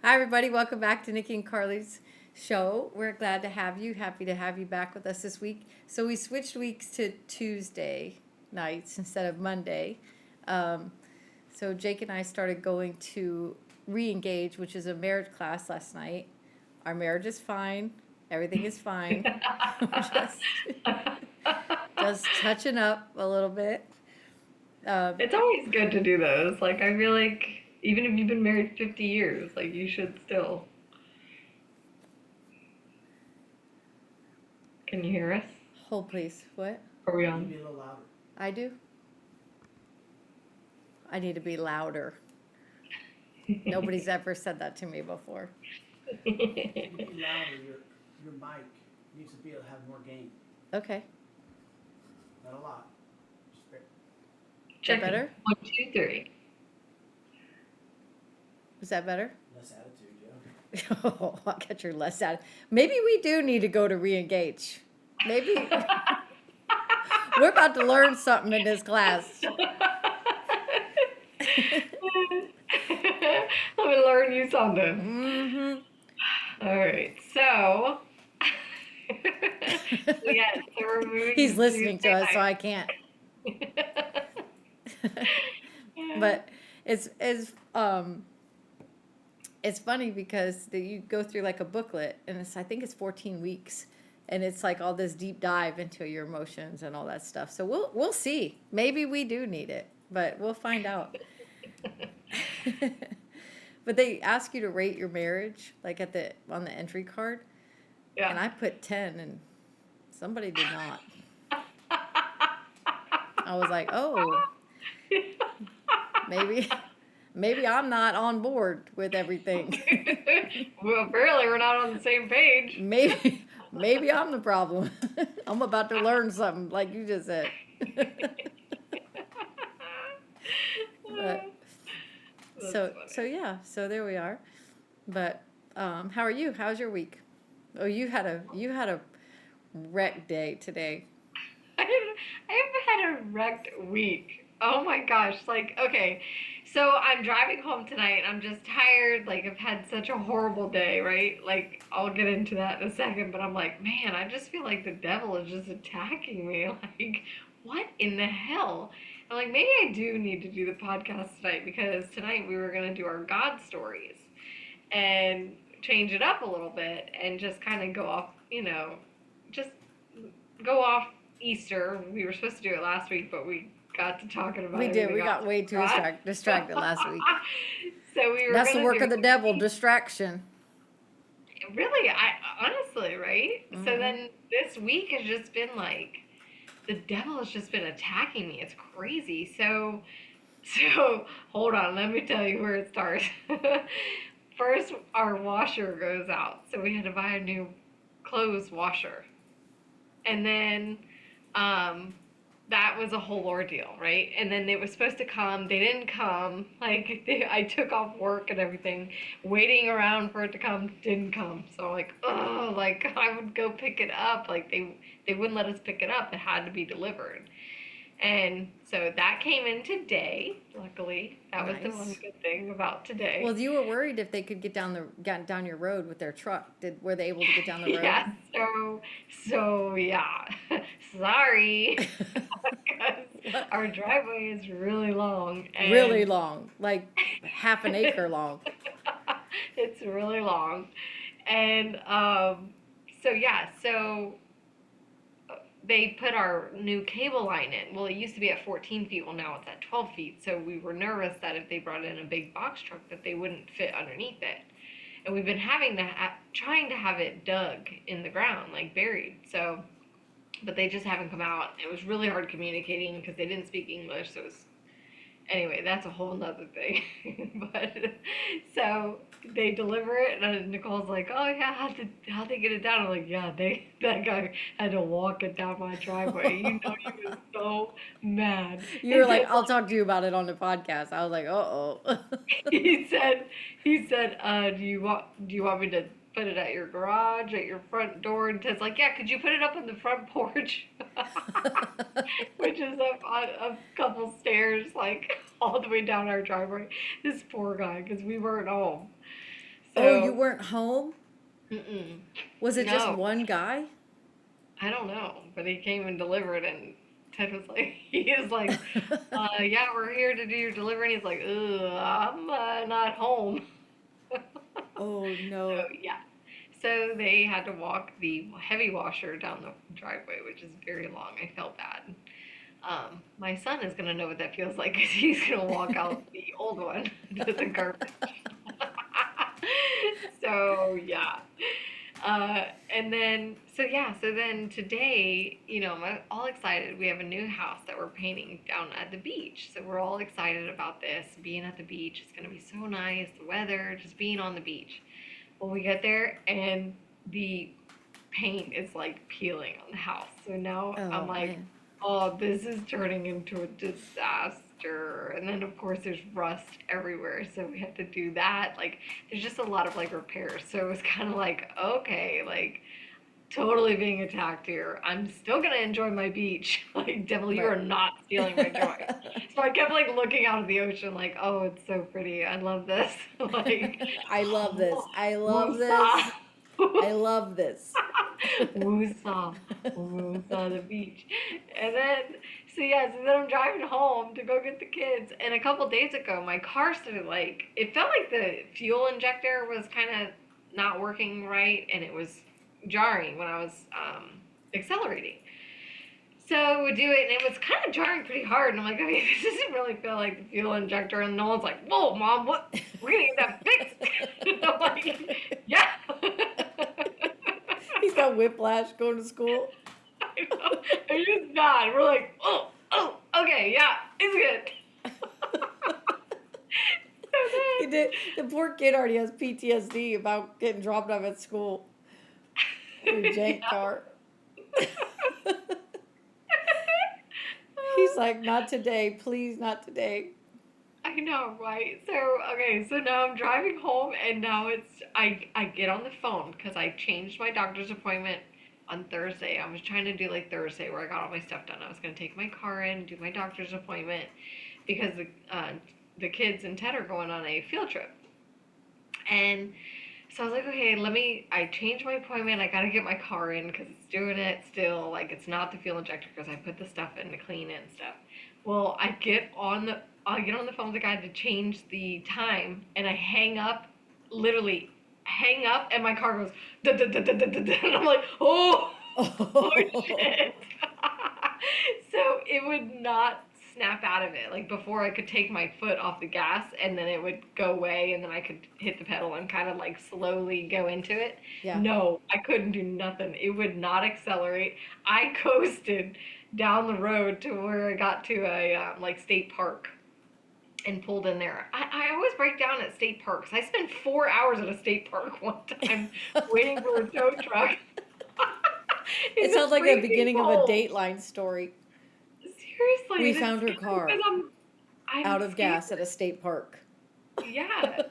Hi, everybody. Welcome back to Nikki and Carly's show. We're glad to have you. Happy to have you back with us this week. So we switched weeks to Tuesday nights instead of Monday. Um, so Jake and I started going to Reengage, which is a marriage class last night. Our marriage is fine. Everything is fine. just, just touching up a little bit. It's always good to do those. Like, I feel like even if you've been married 50 years, like, you should still. Can you hear us? Hold, please. What? Are we You need to on? be a little louder. I do? I need to be louder. Nobody's ever said that to me before. You need to be louder. Your mic needs to be able to have more gain. Okay. Not a lot. Just Is that Checking. better? 1, 2, 3. Is that better? less attitude, yeah. Oh, I'll get your less out. Maybe we do need to go to Reengage. Maybe we're about to learn something in this class. Let me learn you something. All right, so. Yes, so we're moving He's to listening to Tuesday us, so I night. can't. But it's funny because you go through like a booklet, and I think it's 14 weeks, and it's like all this deep dive into your emotions and all that stuff. So we'll see. Maybe we do need it, but we'll find out. But they ask you to rate your marriage, like on the entry card, and Yeah. I put 10, and somebody did not. I was like, oh, maybe I'm not on board with everything. Well, apparently we're not on the same page. Maybe I'm the problem. I'm about to learn something, like you just said. But That's so funny. yeah, so there we are. But how are you? How's your week? Oh, you had a wreck day today. I've had a wrecked week. Oh my gosh. Like, okay. So I'm driving home tonight and I'm just tired. Like, I've had such a horrible day, right? Like, I'll get into that in a second, but I'm like, man, I just feel like the devil is just attacking me. Like, what in the hell? I'm like, maybe I do need to do the podcast tonight because tonight we were going to do our God stories and change it up a little bit and just kind of go off, just go off Easter. We were supposed to do it last week, but we got to talking about We did. everything We else. got way too distracted last week. So we were That's the gonna work do of the devil, distraction. really, I honestly, right? So Hmm. then this week has just been like the devil has just been attacking me. It's crazy. So hold on, let me tell you where it starts. First, our washer goes out, so we had to buy a new clothes washer. And then um, that was a whole ordeal, right? And then they were supposed to come, they didn't come. Like I took off work and everything, waiting around for it to come, didn't come. So like, oh, like I would go pick it up. Like they wouldn't let us pick it up. It had to be delivered. And so that came in today. Luckily, that was the one Nice. good thing about Well, today. you were worried if they could get down your road with their truck. Were they able to get down the road? Yeah, so yeah. Sorry. Because What? our driveway is really long Really and long, like half an acre long. it's really long. And so yeah, so they put our new cable line in. Well, it used to be at 14 feet. Well, now it's at 12 feet. So we were nervous that if they brought in a big box truck that they wouldn't fit underneath it. And we've been trying to have it dug in the ground, like buried. So, but they just haven't come out. It was really hard communicating because they didn't speak English. So it was anyway, that's a whole nother thing. But so they deliver it, and Nicole's like, "Oh yeah, how'd they get it down?" I'm like, "Yeah, that guy had to walk it down my driveway." He was so mad. You were like, "I'll talk to you about it on the podcast." I was like, "Uh oh." He said, do you want me to put it at your garage, at your front door? And Ted's like, yeah, could you put it up on the front porch? Which is up on a couple stairs, like all the way down our driveway. This poor guy, because we weren't home. Oh, you weren't home? Mm-mm. Was it just No, one guy? I don't know, but he came and delivered, and Ted was like, he is like, yeah, we're here to do your delivery, and he's like, ugh, I'm not home. Oh, So no. yeah, so they had to walk the heavy washer down the driveway, which is very long. I felt bad. My son is gonna know what that feels like because he's gonna walk out the old one to the garbage. So yeah. And then so then today, I'm all excited. We have a new house that we're painting down at the beach. So we're all excited about this, being at the beach. It's gonna be so nice, the weather, just being on the beach. Well, we get there and the paint is like peeling on the house. So now I'm Oh, like, man. oh, this is turning into a disaster. And then of course there's rust everywhere, so we have to do that. Like there's just a lot of like repairs. So it was kind of like, okay, like totally being attacked here. I'm still gonna enjoy my beach. Like, devil, you are Right. not stealing my joy. So I kept like looking out at the ocean, like, oh, it's so pretty. I love this. Like, I love this. oh, I love woosah. this. I love this. Woosah, woosah, the beach. And then, so then I'm driving home to go get the kids. And a couple days ago, my car started like, it felt like the fuel injector was kind of not working right, and it was jarring when I was accelerating. So I would do it, and it was kind of jarring pretty hard. And I'm like, okay, this doesn't really feel like the fuel injector. And Nolan's like, whoa, Mom, what? We're gonna get that fixed. And I'm like, yeah. He's got whiplash going to school. I know. It's just bad. We're like, oh, okay, yeah, it's good. So He then, did. The poor kid already has PTSD about getting dropped off at school. Your jank car. He's like, not today, please, not today. I know, right? So, okay, so now I'm driving home, and now I get on the phone because I changed my doctor's appointment on Thursday. I was trying to do like Thursday where I got all my stuff done. I was going to take my car in, do my doctor's appointment because the kids and Ted are going on a field trip. And so I was like, okay, I changed my appointment. I got to get my car in because it's doing it still. Like, it's not the fuel injector because I put the stuff in to clean it and stuff. Well, I get on the phone with the guy to change the time, and I hang up, literally hang up, and my car goes, da, da, da, da, da, da, da, and I'm like, oh shit. So it would not snap out of it. Like before, I could take my foot off the gas, and then it would go away, and then I could hit the pedal and kind of like slowly go into it. Yeah. No, I couldn't do nothing. It would not accelerate. I coasted down the road to where I got to a like state park and pulled in there. I always break down at state parks. I spent 4 hours at a state park one time waiting for a tow truck. It sounds like the beginning of a Dateline story. Seriously, We it's found her scary car because I'm out of scared. gas at a state park. Yeah,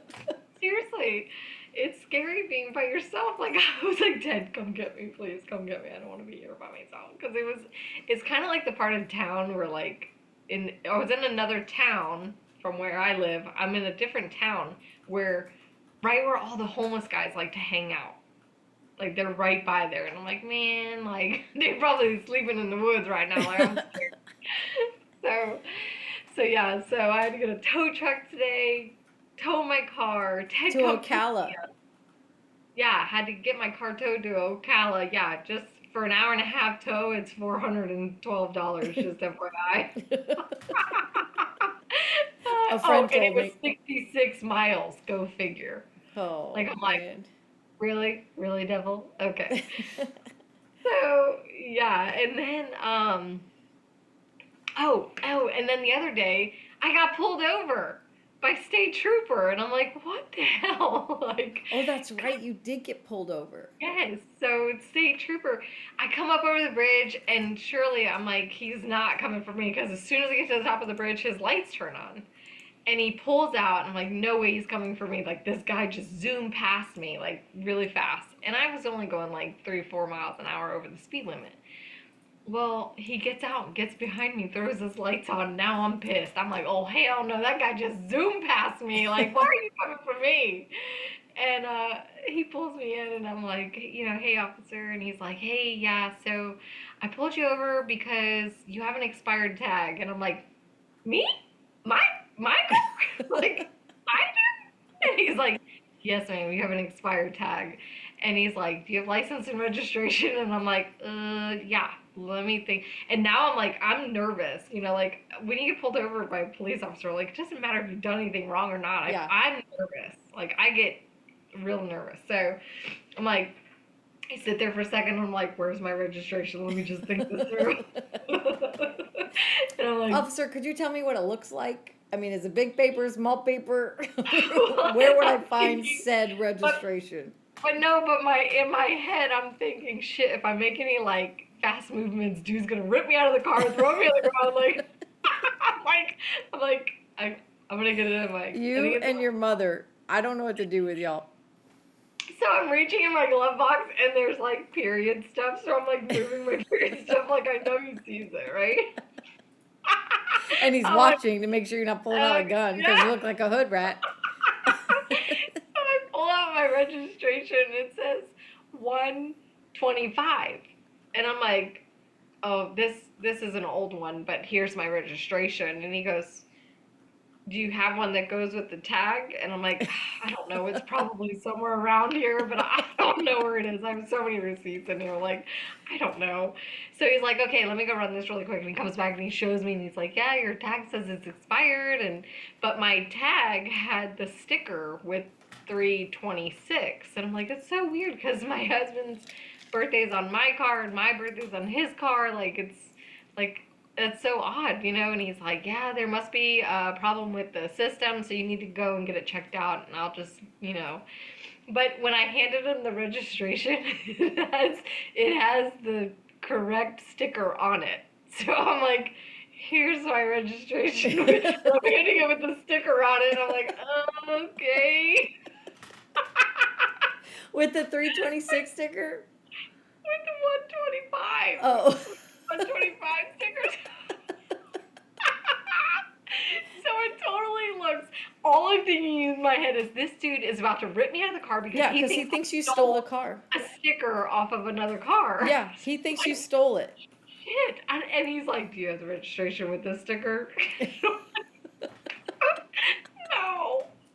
seriously, it's scary being by yourself. Like I was like, Ted, come get me, please, come get me. I don't want to be here by myself because it's kind of like the part of town where like I was in another town from where I live. I'm in a different town where right where all the homeless guys like to hang out. Like they're right by there, and I'm like, man, like they're probably sleeping in the woods right now. Like I'm scared. So, so I had to get a tow truck today, tow my car. Ted To come pick me Ocala. up. Yeah, I had to get my car towed to Ocala. Yeah, just for an hour and a half tow, it's $412. Just FYI. A friend and it told was me. 66 miles. Go figure. Oh, Like I'm like, man. really, devil? Okay. So yeah, and then and then the other day I got pulled over by state trooper, and I'm like, what the hell? Like, Oh, that's right. You did get pulled over. yes. So it's state trooper. I come up over the bridge, and surely I'm like, he's not coming for me because as soon as I get to the top of the bridge, his lights turn on. And he pulls out, and I'm like, no way he's coming for me. Like, this guy just zoomed past me, like, really fast. And I was only going, like, 3-4 miles an hour over the speed limit. Well, he gets out and gets behind me, throws his lights on. Now I'm pissed. I'm like, oh, hell no, that guy just zoomed past me. Like, why are you coming for me? And he pulls me in, and I'm like, hey, officer. And he's like, hey, yeah, so I pulled you over because you have an expired tag. And I'm like, me? My my car? Like, I do? And he's like, yes, ma'am, you have an expired tag. And he's like, do you have license and registration? And I'm like, yeah, let me think. And now I'm like, I'm nervous. Like when you get pulled over by a police officer, like it doesn't matter if you've done anything wrong or not. Yeah. I'm nervous. Like I get real nervous. So I'm like, I sit there for a second. I'm like, where's my registration? Let me just think this through. And I'm like, Officer, could you tell me what it looks like? I mean, is it big paper, small paper? Where would I find said registration? But no, but in my head, I'm thinking, shit, if I make any like fast movements, dude's gonna rip me out of the car, throw me on the ground, like, I'm like, I'm gonna get it in my. You and your mother. I don't know what to do with y'all. So I'm reaching in my glove box, and there's like period stuff. So I'm like moving my period stuff, like I know he sees it, right? And he's I'm watching to make sure you're not pulling out a gun because you look like a hood rat. So I pull out my registration, and it says 125, and I'm like, oh, this is an old one, but here's my registration. And he goes, do you have one that goes with the tag? And I'm like, I don't know. It's probably somewhere around here, but I don't know where it is. I have so many receipts in here. Like, I don't know. So he's like, okay, let me go run this really quick. And he comes back and he shows me, and he's like, yeah, your tag says it's expired. But my tag had the sticker with 326. And I'm like, it's so weird because my husband's birthday's on my car and my birthday's on his car. Like, it's so odd, And he's like, yeah, there must be a problem with the system, so you need to go and get it checked out, and I'll just. But when I handed him the registration, it has the correct sticker on it. So I'm like, here's my registration. I'm handing it with the sticker on it, and I'm like, oh, okay. With the 326 sticker? With the 125. Oh. 125 stickers. So it totally looks. All I'm thinking in my head is this dude is about to rip me out of the car because he thinks you stole a car. A sticker off of another car. Yeah, he thinks you stole it. Shit. And he's like, do you have the registration with this sticker? No,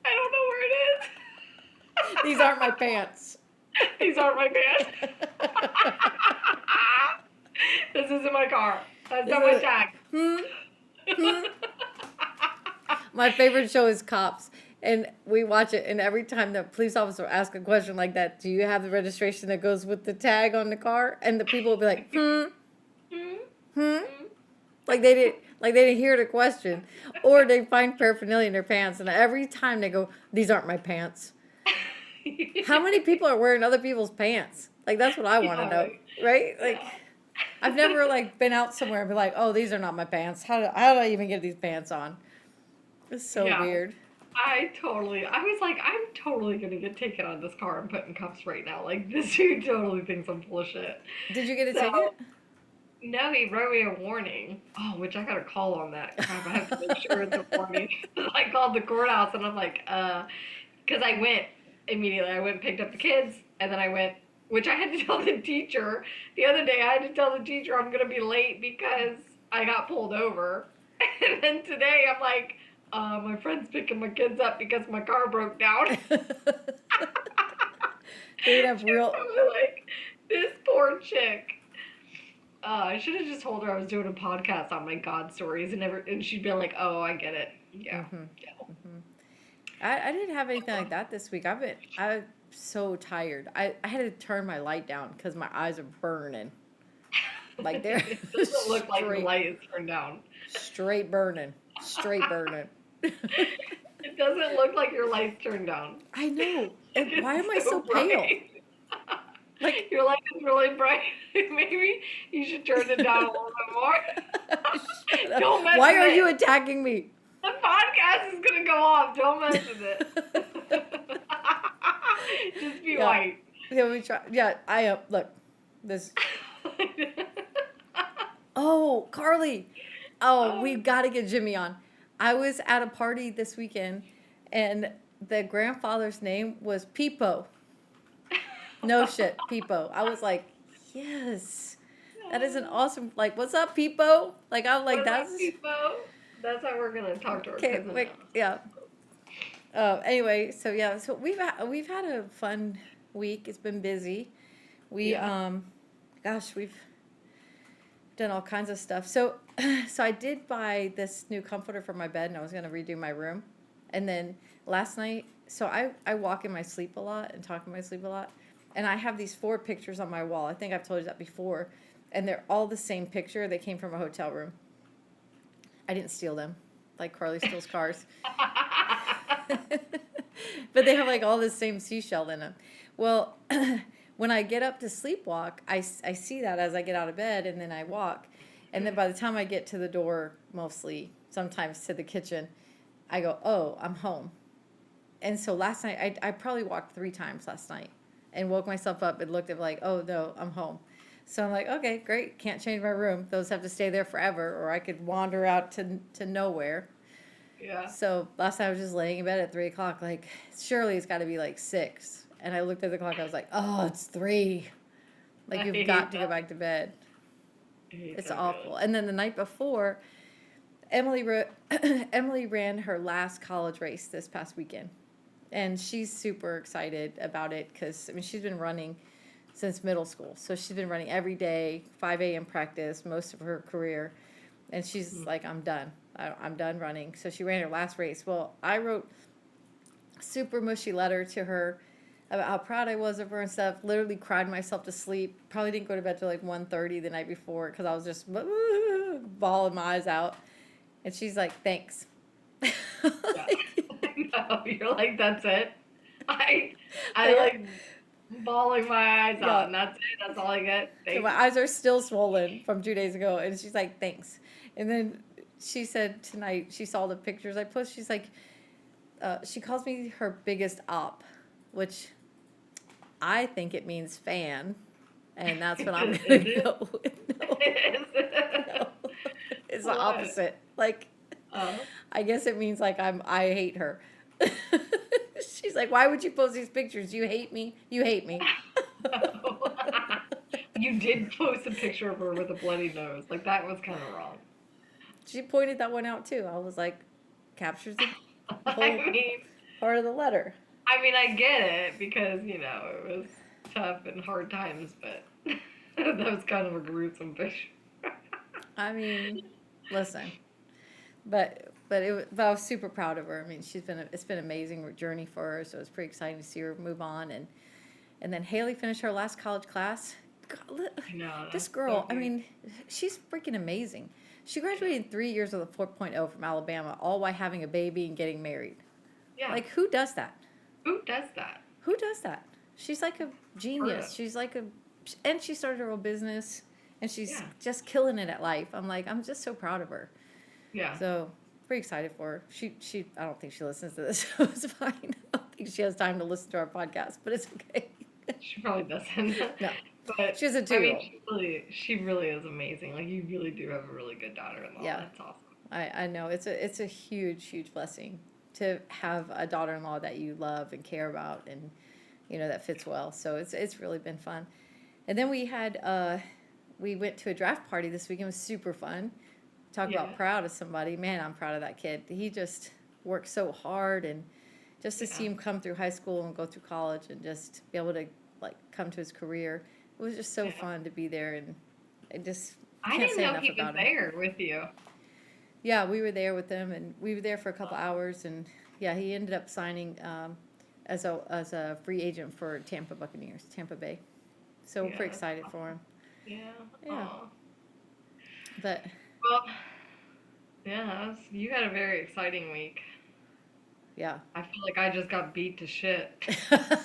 I don't know where it is. These aren't my pants. These aren't my pants. This isn't my car. That's not my tag. My favorite show is Cops, and we watch it, and every time the police officer asks a question like that, do you have the registration that goes with the tag on the car? And the people will be like, like they didn't hear the question, or they find paraphernalia in their pants, and every time they go, these aren't my pants. How many people are wearing other people's pants? Like, that's what I want to know, right? Like, I've never been out somewhere and be like, oh, these are not my pants. How did I even get these pants on? It's so weird. I was like, I'm totally going to get taken out of this car and put in cuffs right now. Like, this dude totally thinks I'm full of shit. Did you get a ticket? No, he wrote me a warning. Oh, which I got a call on that. Crap, I have to make sure it's a warning. I called the courthouse, and I'm like, because I went immediately. I went and picked up the kids, and then I went, which I had to tell the teacher. The other day, I had to tell the teacher I'm going to be late because I got pulled over. And then today, I'm like, my friend's picking my kids up because my car broke down. They'd have real. Like, this poor chick. I should have just told her I was doing a podcast on my God stories, and she'd be like, "Oh, I get it." Yeah. Mm-hmm. Yeah. Mm-hmm. I didn't have anything like that this week. I'm so tired. I had to turn my light down because my eyes are burning. Like they're. It doesn't look like the light is turned down. Straight burning. Straight burning. It doesn't look like your light's turned down. I know. And why am I so pale? Like your light is really bright. Maybe you should turn it down a little bit more. Don't mess Why with are it. you attacking me? The podcast is gonna go off. Don't mess with it. Just be white. Yeah, we try. Yeah, I look. This. Oh, Carly. Oh, we've got to get Jimmy on. I was at a party this weekend, and the grandfather's name was Peepo. No shit, Peepo. I was like, yes, that is an awesome. Like, what's up, Peepo? Like, I'm like, What's up, that's people? That's how we're gonna talk to our okay. cousin Wait, now. yeah. Anyway, so yeah, so we've had a fun week. It's been busy. We Yeah. gosh, we've done all kinds of stuff. So so I did buy this new comforter for my bed, and I was gonna redo my room. And then last night, so I walk in my sleep a lot and talk in my sleep a lot, and I have these 4 pictures on my wall. I think I've told you that before, and they're all the same picture. They came from a hotel room. I didn't steal them, like Carly steals cars. But they have like all the same seashell in them. Well, when I get up to sleepwalk, I see that as I get out of bed, and then I walk. And then by the time I get to the door, mostly, sometimes to the kitchen, I go, oh, I'm home. And so last night, I probably walked 3 times last night and woke myself up and looked at like, oh no, I'm home. So I'm like, okay, great. Can't change my room. Those have to stay there forever, or I could wander out to nowhere. Yeah. So last night I was just laying in bed at 3 o'clock, like, surely it's got to be like 6. And I looked at the clock, I was like, oh, it's 3. Like, I you've hate got to go that. back to bed. I hate It's that awful. feeling. And then the night before, Emily ran her last college race this past weekend. And she's super excited about it because, I mean, she's been running since middle school. So she's been running every day, 5 a.m. practice, most of her career. And she's like, I'm done. I'm done running. So she ran her last race. Well, I wrote a super mushy letter to her about how proud I was of her and stuff. Literally cried myself to sleep. Probably didn't go to bed till like 1:30 the night before because I was just bawling my eyes out. And she's like, thanks. Yeah. No, you're like, that's it. I Yeah. like bawling my eyes Yeah. out, and that's it. That's all I get. So Thank my eyes are still swollen from 2 days ago. And she's like, thanks. And then she said tonight, she saw the pictures I posted. She's like, she calls me her biggest op, which I think it means fan. And that's what I'm Is going to it? go with. No, no. It's the What? opposite. Like, Oh. I guess it means like I hate her. She's like, why would you post these pictures? You hate me. You hate me. No. You did post a picture of her with a bloody nose. Like, that was kind of wrong. She pointed that one out too. I was like, captures the whole I mean, part of the letter. I get it because, you know, it was tough and hard times, but that was kind of a gruesome picture. I mean, listen, but I was super proud of her. I mean, it's been an amazing journey for her. So it's pretty exciting to see her move on. And then Haley finished her last college class. God, I know. this That's girl, so I cute. mean, she's freaking amazing. She graduated in 3 years with a 4.0 from Alabama, all while having a baby and getting married. Yeah. Like, who does that? Who does that? Who does that? She's like a genius. Bruh. She's like and she started her own business, and she's Yeah. just killing it at life. I'm just so proud of her. Yeah. So pretty excited for her. She I don't think she listens to this, so it's fine. I don't think she has time to listen to our podcast, but it's okay. She probably doesn't. No, But she has a I mean, 2-year-old. she really is amazing. Like, you really do have a really good daughter-in-law. Yeah. That's awesome. I know it's a huge blessing to have a daughter-in-law that you love and care about, and that fits well. So it's really been fun. And then we went to a draft party this weekend. It was super fun. Talk Yeah. about proud of somebody. Man, I'm proud of that kid. He just worked so hard, and just to see Yeah. him come through high school and go through college and just be able to like come to his career. It was just so Yeah. fun to be there, and I just I can't didn't say know enough he was about him. there with you. Yeah, we were there with them, and we were there for a couple hours, and yeah, he ended up signing as a free agent for Tampa Bay. So we're Yeah, pretty that's excited for him. Yeah. Yeah. Aw. But Well, yeah, you had a very exciting week. yeah. I feel like I just got beat to shit. What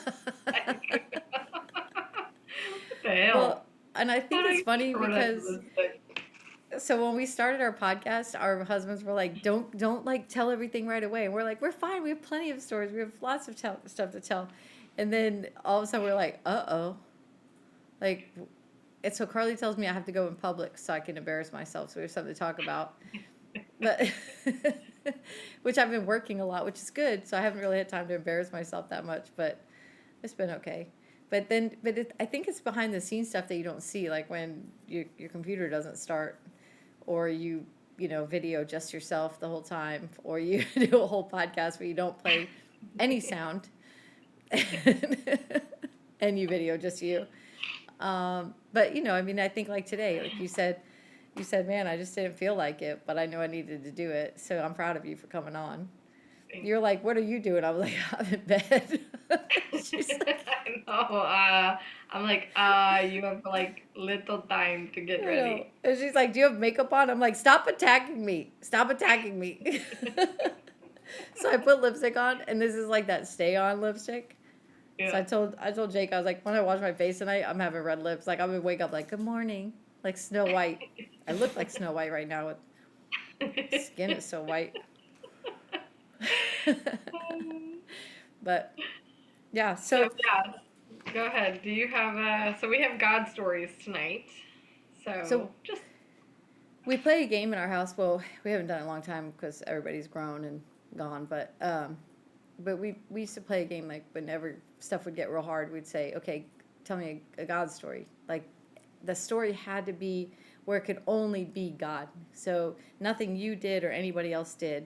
the hell? Well, and I think How do it's you funny short end of because this thing? so when we started our podcast, our husbands were like, "Don't like tell everything right away." And we're like, "We're fine. We have plenty of stories. We have lots of stuff to tell." And then all of a sudden we're like, "Uh-oh." Like, and so Carly tells me I have to go in public so I can embarrass myself, so we have something to talk about. But which I've been working a lot, which is good. So I haven't really had time to embarrass myself that much, but it's been okay. I think it's behind the scenes stuff that you don't see, like when your computer doesn't start, or video just yourself the whole time, or you do a whole podcast where you don't play any sound, and you video just you. But I think like today, like you said, man, I just didn't feel like it, but I know I needed to do it. So I'm proud of you for coming on. You're like, what are you doing? I was like, I'm in bed. She's like, I know. I'm like, you have like little time to get you know. ready. And she's like, do you have makeup on? I'm like, stop attacking me. Stop attacking me. So I put lipstick on, and this is like that stay on lipstick. So Yeah. I told Jake, I was like, when I wash my face tonight, I'm having red lips. Like I'm gonna wake up like, good morning, like Snow White. I look like Snow White right now. With skin is so white. But yeah, So yeah, go ahead. Do you have so we have God stories tonight. So- Just we play a game in our house. Well, we haven't done it in a long time because everybody's grown and gone. But we used to play a game like whenever stuff would get real hard, we'd say, okay, tell me a God story. Like the story had to be where it could only be God. So nothing you did or anybody else did.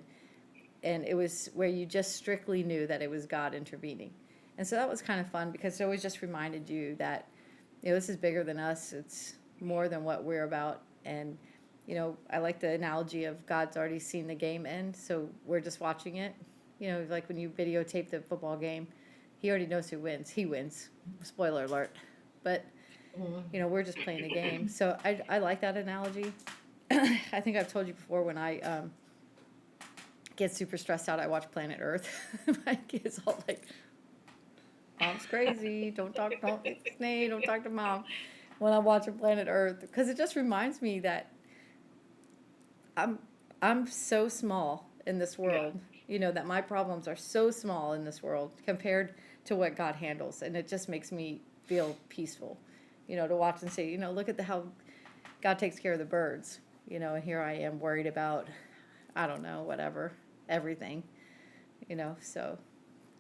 And it was where you just strictly knew that it was God intervening. And so that was kind of fun because it always just reminded you that, this is bigger than us. It's more than what we're about. And, I like the analogy of God's already seen the game end, so we're just watching it. Like when you videotape the football game, he already knows who wins. He wins. Spoiler alert. But, we're just playing the game. So I like that analogy. I think I've told you before when I get super stressed out, I watch Planet Earth. My kid's all like, Mom's crazy. Don't talk to Mom. When I'm watching Planet Earth, because it just reminds me that I'm so small in this world. That my problems are so small in this world compared to what God handles, and it just makes me feel peaceful. To watch and say, look at how God takes care of the birds. And here I am worried about, I don't know, whatever, everything. So,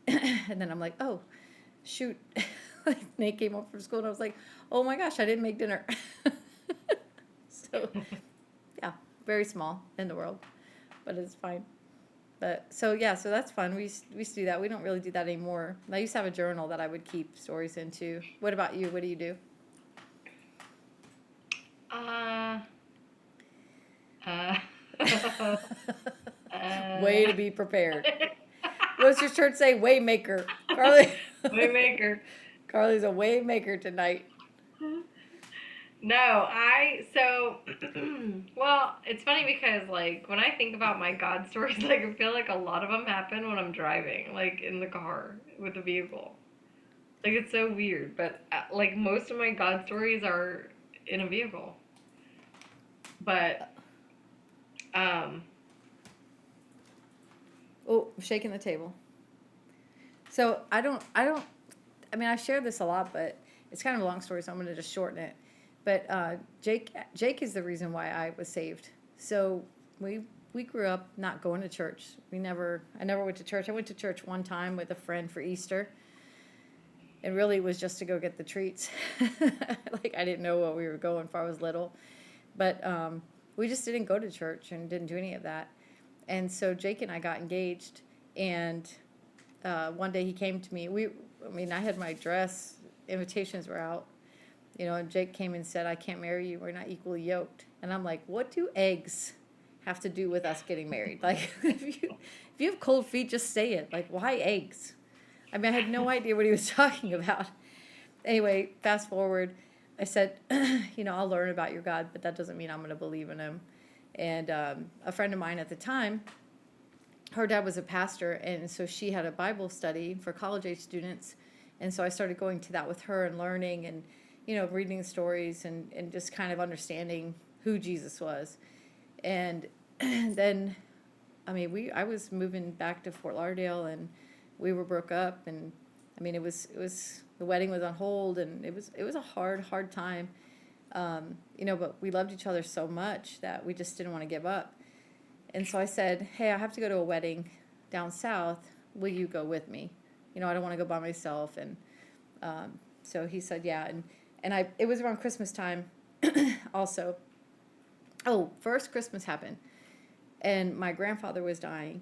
and then I'm like, oh, shoot. Like Nate came home from school and I was like, oh my gosh, I didn't make dinner. So, yeah, very small in the world, but it's fine. But so that's fun. We used to do that. We don't really do that anymore. I used to have a journal that I would keep stories into. What about you? What do you do? Way to be prepared. What's your shirt say? Waymaker. Carly. Waymaker. Carly's a waymaker tonight. No, well, it's funny because like when I think about my God stories, like I feel like a lot of them happen when I'm driving, like in the car with the vehicle. Like it's so weird, but like most of my God stories are in a vehicle. But Oh, I'm shaking the table. So I mean, I share this a lot, but it's kind of a long story, so I'm going to just shorten it. But Jake is the reason why I was saved. So we grew up not going to church. I never went to church. I went to church one time with a friend for Easter. And really it was just to go get the treats. Like I didn't know what we were going for. I was little. But we just didn't go to church and didn't do any of that. And so Jake and I got engaged. And one day he came to me. I had my dress. Invitations were out. And Jake came and said, I can't marry you. We're not equally yoked. And I'm like, what do eggs have to do with us getting married? Like, if you have cold feet, just say it. Like, why eggs? I mean, I had no idea what he was talking about. Anyway, fast forward. I said, I'll learn about your God, but that doesn't mean I'm going to believe in him. And a friend of mine at the time, her dad was a pastor, and so she had a Bible study for college-age students. And so I started going to that with her and learning and, reading stories and just kind of understanding who Jesus was. And then, I was moving back to Fort Lauderdale, and we were broke up, and it was the wedding was on hold, and it was a hard time, but we loved each other so much that we just didn't want to give up. And so I said, hey, I have to go to a wedding down south. Will you go with me? You know, I don't want to go by myself. And so he said, yeah. And it was around Christmas time also. Oh, first Christmas happened. And my grandfather was dying.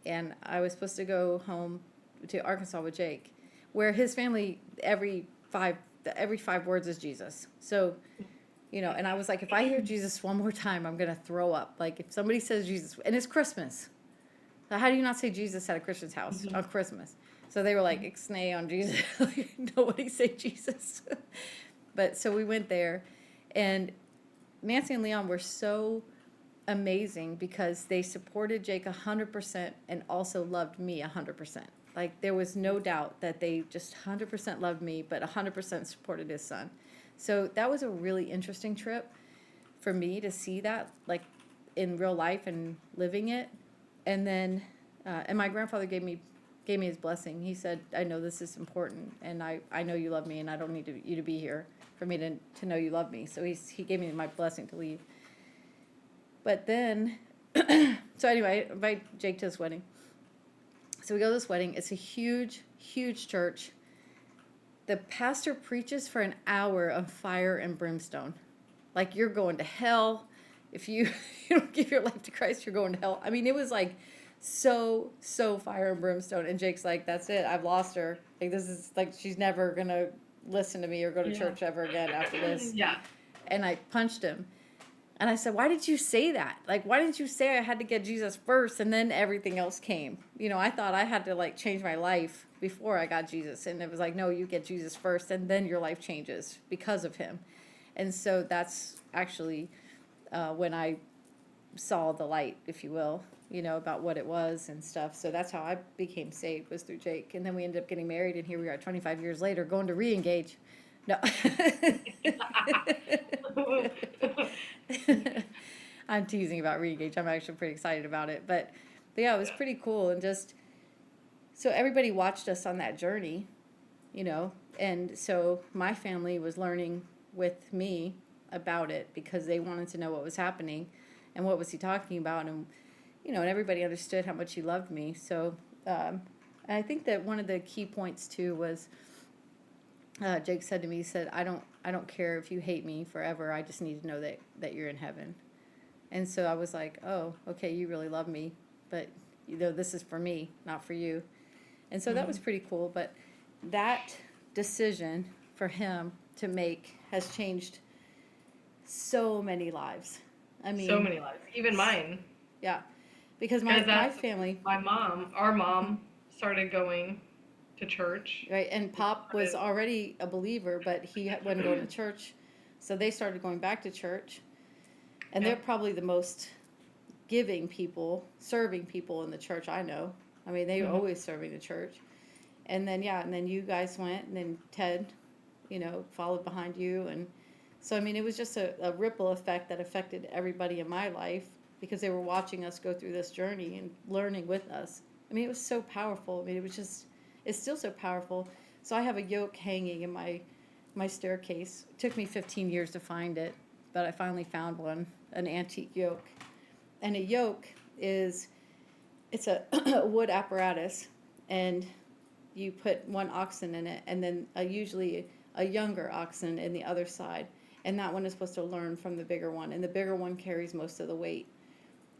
And I was supposed to go home to Arkansas with Jake, where his family, every five words is Jesus. So, you know, and I was like, if I hear Jesus one more time, I'm going to throw up. Like, if somebody says Jesus, and it's Christmas. So how do you not say Jesus at a Christian's house on Christmas? So they were like, ixnay on Jesus. Nobody say Jesus. But so we went there, and Nancy and Leon were so amazing because they supported Jake 100% and also loved me 100%. Like, there was no doubt that they just 100% loved me, but 100% supported his son. So that was a really interesting trip for me to see that, like, in real life and living it. And then, and my grandfather gave me his blessing. He said, I know this is important, and I know you love me, and I don't need you to be here for me to know you love me. So he gave me my blessing to leave. But then, so anyway, I invite Jake to this wedding. So we go to this wedding. It's a huge, huge church. The pastor preaches for an hour of fire and brimstone. Like, you're going to hell. If you don't give your life to Christ, you're going to hell. I mean, it was like so fire and brimstone. And Jake's like, that's it. I've lost her. Like, this is like, she's never going to listen to me or go to church ever again after this. Yeah. And I punched him. And I said, why did you say that? Like, why didn't you say I had to get Jesus first and then everything else came? You know, I thought I had to, like, change my life before I got Jesus. And it was like, no, you get Jesus first and then your life changes because of him. And so that's actually when I saw the light, if you will, you know, about what it was and stuff. So that's how I became saved, was through Jake. And then we ended up getting married, and here we are 25 years later going to re-engage. No. I'm teasing about re-engage. I'm actually pretty excited about it. But yeah, it was pretty cool. And just, so everybody watched us on that journey, you know. And so my family was learning with me about it because they wanted to know what was happening and what was he talking about. And, you know, and everybody understood how much he loved me. So, and I think that one of the key points too was, Jake said to me, he said, I don't care if you hate me forever. I just need to know that you're in heaven. And so I was like, oh, okay, you really love me, but you know, this is for me, not for you. And so that was pretty cool. But that decision for him to make has changed so many lives. I mean, so many lives, even mine. Yeah, because my family, our mom started going to church. right, and Pop was already a believer, but he wasn't going to church, so they started going back to church, and they're probably the most giving people, serving people in the church I know. I mean, they were always serving the church, and then you guys went, and then Ted, you know, followed behind you, and so I mean, it was just a ripple effect that affected everybody in my life because they were watching us go through this journey and learning with us. I mean, it was so powerful. I mean, it was just. It's still so powerful. So I have a yoke hanging in my staircase. It took me 15 years to find it, but I finally found one, an antique yoke. And a yoke it's a wood apparatus, and you put one oxen in it, and then usually a younger oxen in the other side. And that one is supposed to learn from the bigger one, and the bigger one carries most of the weight.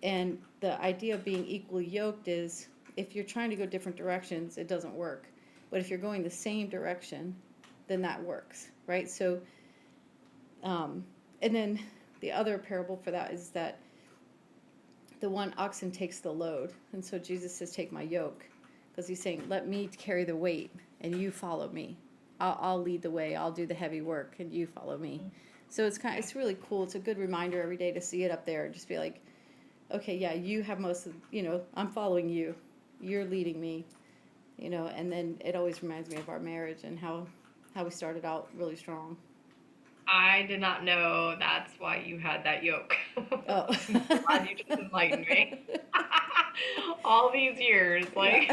And the idea of being equally yoked is, if you're trying to go different directions, it doesn't work. But if you're going the same direction, then that works, right? So, and then the other parable for that is that the one oxen takes the load. And so Jesus says, take my yoke. Because he's saying, let me carry the weight and you follow me. I'll lead the way. I'll do the heavy work and you follow me. So it's really cool. It's a good reminder every day to see it up there and just be like, okay, yeah, you have most of, you know, I'm following you. You're leading me, you know, and then it always reminds me of our marriage and how we started out really strong. I did not know that's why you had that yoke. Oh. I'm glad you just enlightened me. All these years, like,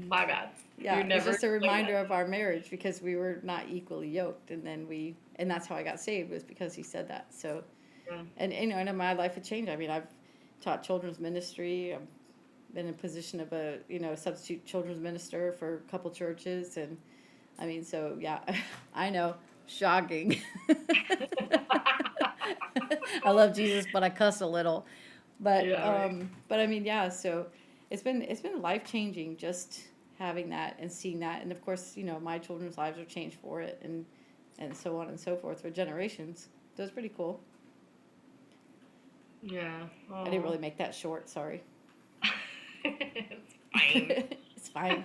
my bad. Yeah, You it's never just a reminder that. of our marriage because we were not equally yoked, and then and that's how I got saved, was because he said that. So, Yeah. and you know, and my life had changed. I mean, I've taught children's ministry. I've been in a position of a, substitute children's minister for a couple churches. And I mean, so yeah, I know, shocking. I love Jesus, but I cuss a little. Yeah, right. But I mean, yeah, so it's been life changing just having that and seeing that. And of course, my children's lives are changed for it and so on and so forth for generations. So it's pretty cool. Yeah. I didn't Oh. really make that short, sorry. It's fine. It's fine.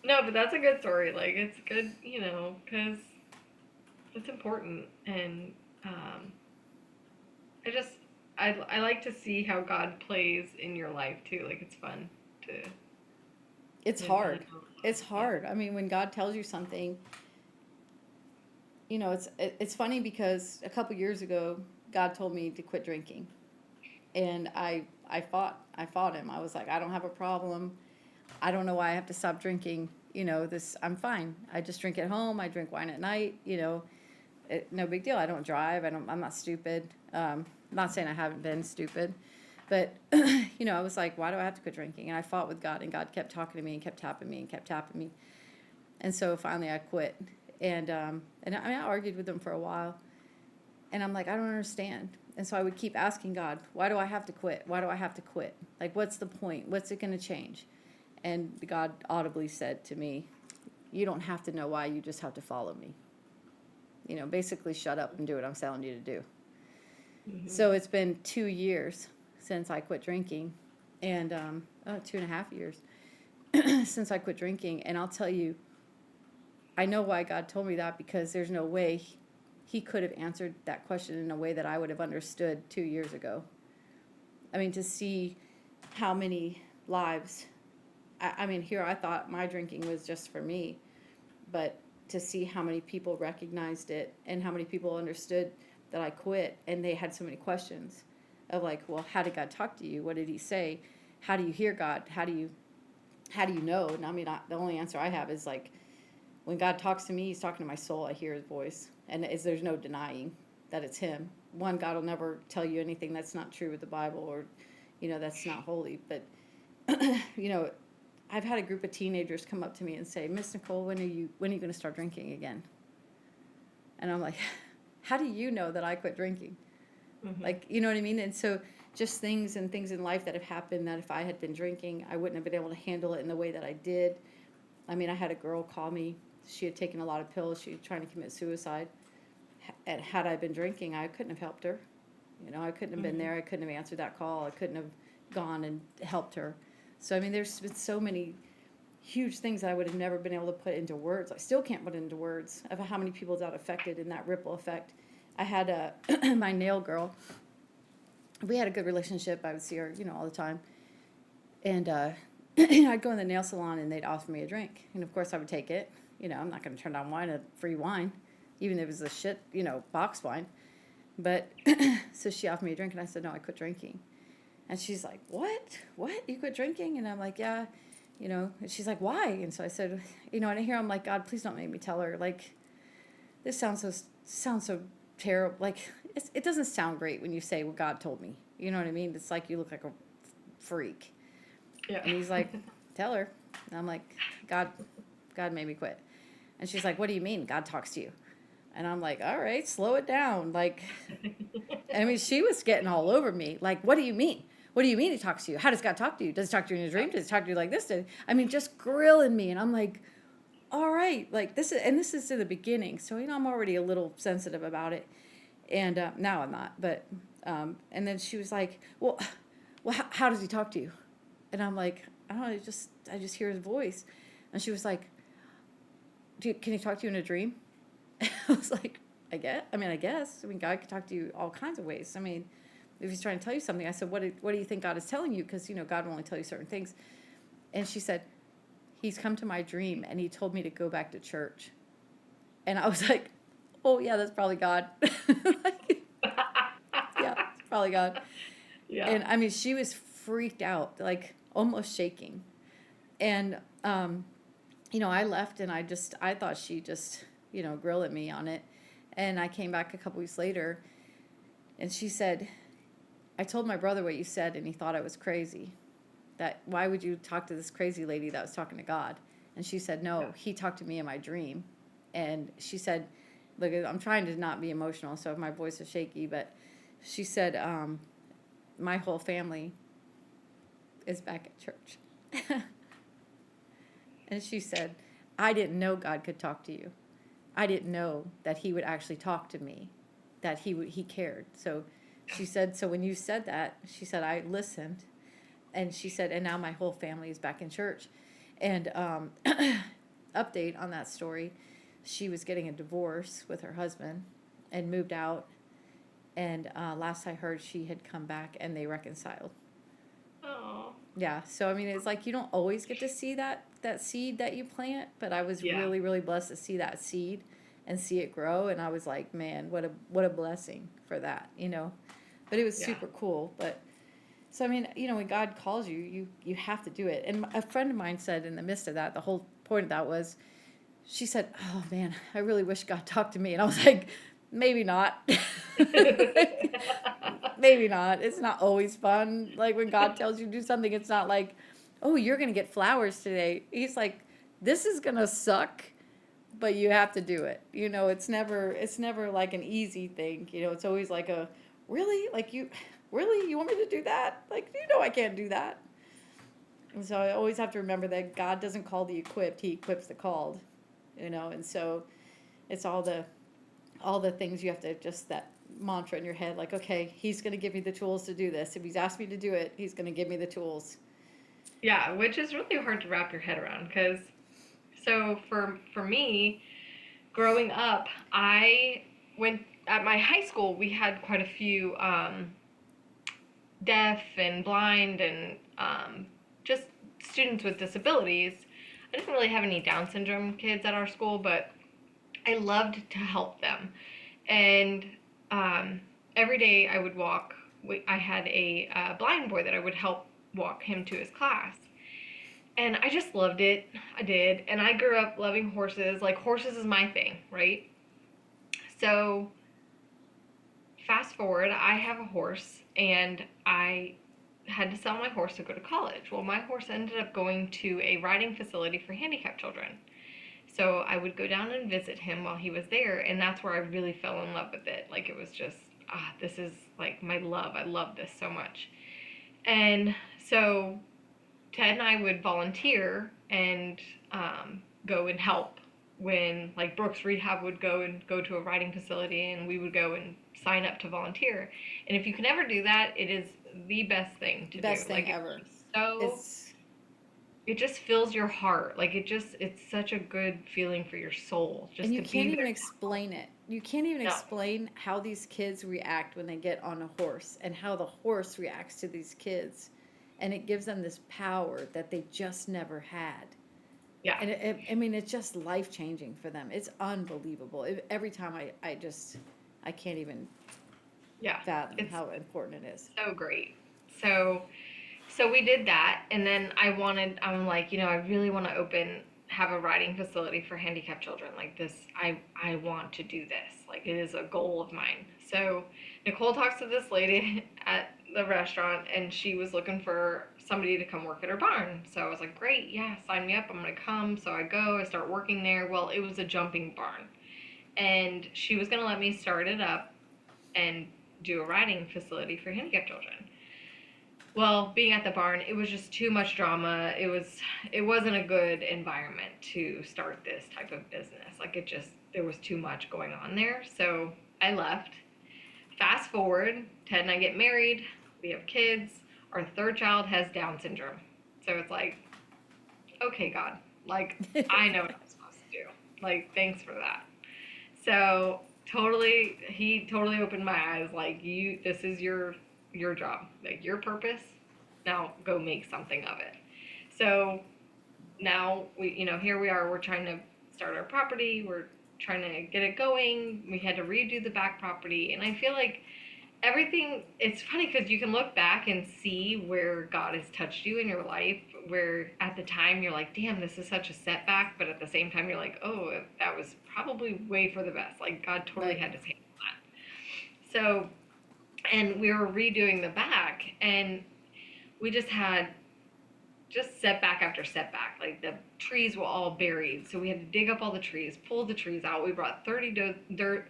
No, but that's a good story. Like, it's good, because it's important. And I just, I like to see how God plays in your life, too. Like, it's fun to, It's to hard. know. It's Yeah. hard. I mean, when God tells you something, it's funny because a couple years ago, God told me to quit drinking. And I fought him. I was like, I don't have a problem. I don't know why I have to stop drinking. I'm fine. I just drink at home. I drink wine at night. No big deal. I don't drive. I'm not stupid. Not saying I haven't been stupid, but I was like, why do I have to quit drinking? And I fought with God, and God kept talking to me and kept tapping me and kept tapping me. And so finally I quit. And I argued with him for a while, and I'm like, I don't understand. And so I would keep asking God, why do I have to quit? Why do I have to quit? Like, what's the point? What's it going to change? And God audibly said to me, you don't have to know why, you just have to follow me. Basically shut up and do what I'm telling you to do. Mhm. So it's been 2 years since I quit drinking, and 2.5 years since I quit drinking. And I'll tell you, I know why God told me that, because there's no way he could have answered that question in a way that I would have understood 2 years ago. I mean, to see how many lives, I mean, here I thought my drinking was just for me, but to see how many people recognized it and how many people understood that I quit, and they had so many questions of like, well, how did God talk to you? What did he say? How do you hear God? How do you know? And I mean, the only answer I have is like, when God talks to me, he's talking to my soul. I hear his voice, and there's no denying that it's him. One, God will never tell you anything that's not true with the Bible, or that's not holy. But I've had a group of teenagers come up to me and say, Miss Nicole, when are you going to start drinking again? And I'm like, how do you know that I quit drinking? Mhm. Like, you know what I mean? And so just things in life that have happened that if I had been drinking, I wouldn't have been able to handle it in the way that I did. I mean, I had a girl call me. She had taken a lot of pills. She was trying to commit suicide. And had I been drinking, I couldn't have helped her. I couldn't have been Mhm. there. I couldn't have answered that call. I couldn't have gone and helped her. So, I mean, there's been so many huge things that I would have never been able to put into words. I still can't put into words of how many people that affected in that ripple effect. I had my nail girl. We had a good relationship. I would see her, all the time. And I'd go in the nail salon and they'd offer me a drink. And of course I would take it. I'm not going to turn down free wine, even if it was a shit, box wine. But so she offered me a drink and I said, no, I quit drinking. And she's like, what? What? You quit drinking? And I'm like, yeah. And she's like, why? And so I said, and I hear, I'm like, God, please don't make me tell her. Like, this sounds so terrible. Like, it doesn't sound great when you say, well, God told me. You know what I mean? It's like you look like a freak. Yeah. And he's like, tell her. And I'm like, God made me quit. And she's like, what do you mean? God talks to you. And I'm like, all right, slow it down. Like, I mean, she was getting all over me. Like, what do you mean? What do you mean he talks to you? How does God talk to you? Does he talk to you in a dream? Does he talk to you like this? I mean, just grilling me. And I'm like, all right, like this is in the beginning. So, I'm already a little sensitive about it. And now I'm not. But, and then she was like, well, how does he talk to you? And I'm like, I don't know, I just hear his voice. And she was like, can he talk to you in a dream? I was like, I guess. I mean, God can talk to you all kinds of ways. I mean, if he's trying to tell you something, I said, what do you think God is telling you? Because, God will only tell you certain things. And she said, he's come to my dream and he told me to go back to church. And I was like, oh, yeah, that's probably God. Like, yeah, it's probably God. Yeah. And I mean, she was freaked out, like almost shaking. And, I left and I thought she just, grilled at me on it. And I came back a couple weeks later and she said, I told my brother what you said, and he thought I was crazy. That why would you talk to this crazy lady that was talking to God? And she said, no, he talked to me in my dream. And she said, look, I'm trying to not be emotional, so my voice is shaky, but she said, my whole family is back at church. And she said, I didn't know God could talk to you. I didn't know that he would actually talk to me, that he cared. So she said, so when you said that, she said, I listened. And she said, and now my whole family is back in church. And update on that story, she was getting a divorce with her husband and moved out. And last I heard, she had come back and they reconciled. Oh. Yeah, so I mean, it's like you don't always get to see that seed that you plant, but I was really, really blessed to see that seed and see it grow, and I was like, man, what a blessing for that, you know. But it was super cool. But so I mean, you know, when God calls you, you have to do it. And a friend of mine said in the midst of that, the whole point of that was, she said, "Oh man, I really wish God talked to me," and I was like, maybe not. Maybe not. It's not always fun. Like when God tells you to do something, it's not like, oh, you're going to get flowers today. He's like, this is going to suck, but you have to do it. You know, it's never like an easy thing. You know, it's always like a, really? Like you want me to do that? Like, you know, I can't do that. And so I always have to remember that God doesn't call the equipped. He equips the called, you know, and so it's all the things you have to just that mantra in your head, like, okay, he's going to give me the tools to do this. If he's asked me to do it, he's going to give me the tools. Yeah, which is really hard to wrap your head around because, so for me, growing up, I went at my high school. We had quite a few deaf and blind and just students with disabilities. I didn't really have any Down syndrome kids at our school, but I loved to help them. And every day I would walk. I had a blind boy that I would help walk him to his class. And I just loved it. I did. And I grew up loving horses. Like, horses is my thing, right? So, fast forward, I have a horse, and I had to sell my horse to go to college. Well, my horse ended up going to a riding facility for handicapped children. So I would go down and visit him while he was there, and that's where I really fell in love with it. Like, it was just, this is like my love. I love this so much. And so Ted and I would volunteer and go and help when, like, Brooks Rehab would go to a riding facility, and we would go and sign up to volunteer. And if you can ever do that, it is the best thing to do. Best thing like, ever. It just fills your heart. Like, it's such a good feeling for your soul. Just and you to can't be even there. explain it. You can't even explain how these kids react when they get on a horse and how the horse reacts to these kids. And it gives them this power that they just never had. Yeah. And I mean, it's just life-changing for them. It's unbelievable. Every time I can't even fathom how important it is. So great. So we did that, and then I'm like, I really want to have a riding facility for handicapped children. Like this, I want to do this. Like, it is a goal of mine. So Nicole talks to this lady at the restaurant, and she was looking for somebody to come work at her barn. So I was like, great, yeah, sign me up. I'm going to come. So I go, I start working there. Well, it was a jumping barn, and she was going to let me start it up and do a riding facility for handicapped children. Well, being at the barn, it was just too much drama. It wasn't a good environment to start this type of business. Like, there was too much going on there. So I left. Fast forward, Ted and I get married. We have kids. Our third child has Down syndrome. So it's like, okay, God, like, I know what I'm supposed to do. Like, thanks for that. So he totally opened my eyes. Like, this is your job, like your purpose. Now go make something of it. So now here we are. We're trying to start our property. We're trying to get it going. We had to redo the back property, and I feel like everything. It's funny because you can look back and see where God has touched you in your life. Where at the time you're like, damn, this is such a setback, but at the same time you're like, oh, that was probably way for the best. Like, God totally had his hand on that. So and we were redoing the back, and we just had just setback after setback. Like the trees were all buried, so we had to dig up all the trees, pull the trees out. We brought 30 dirt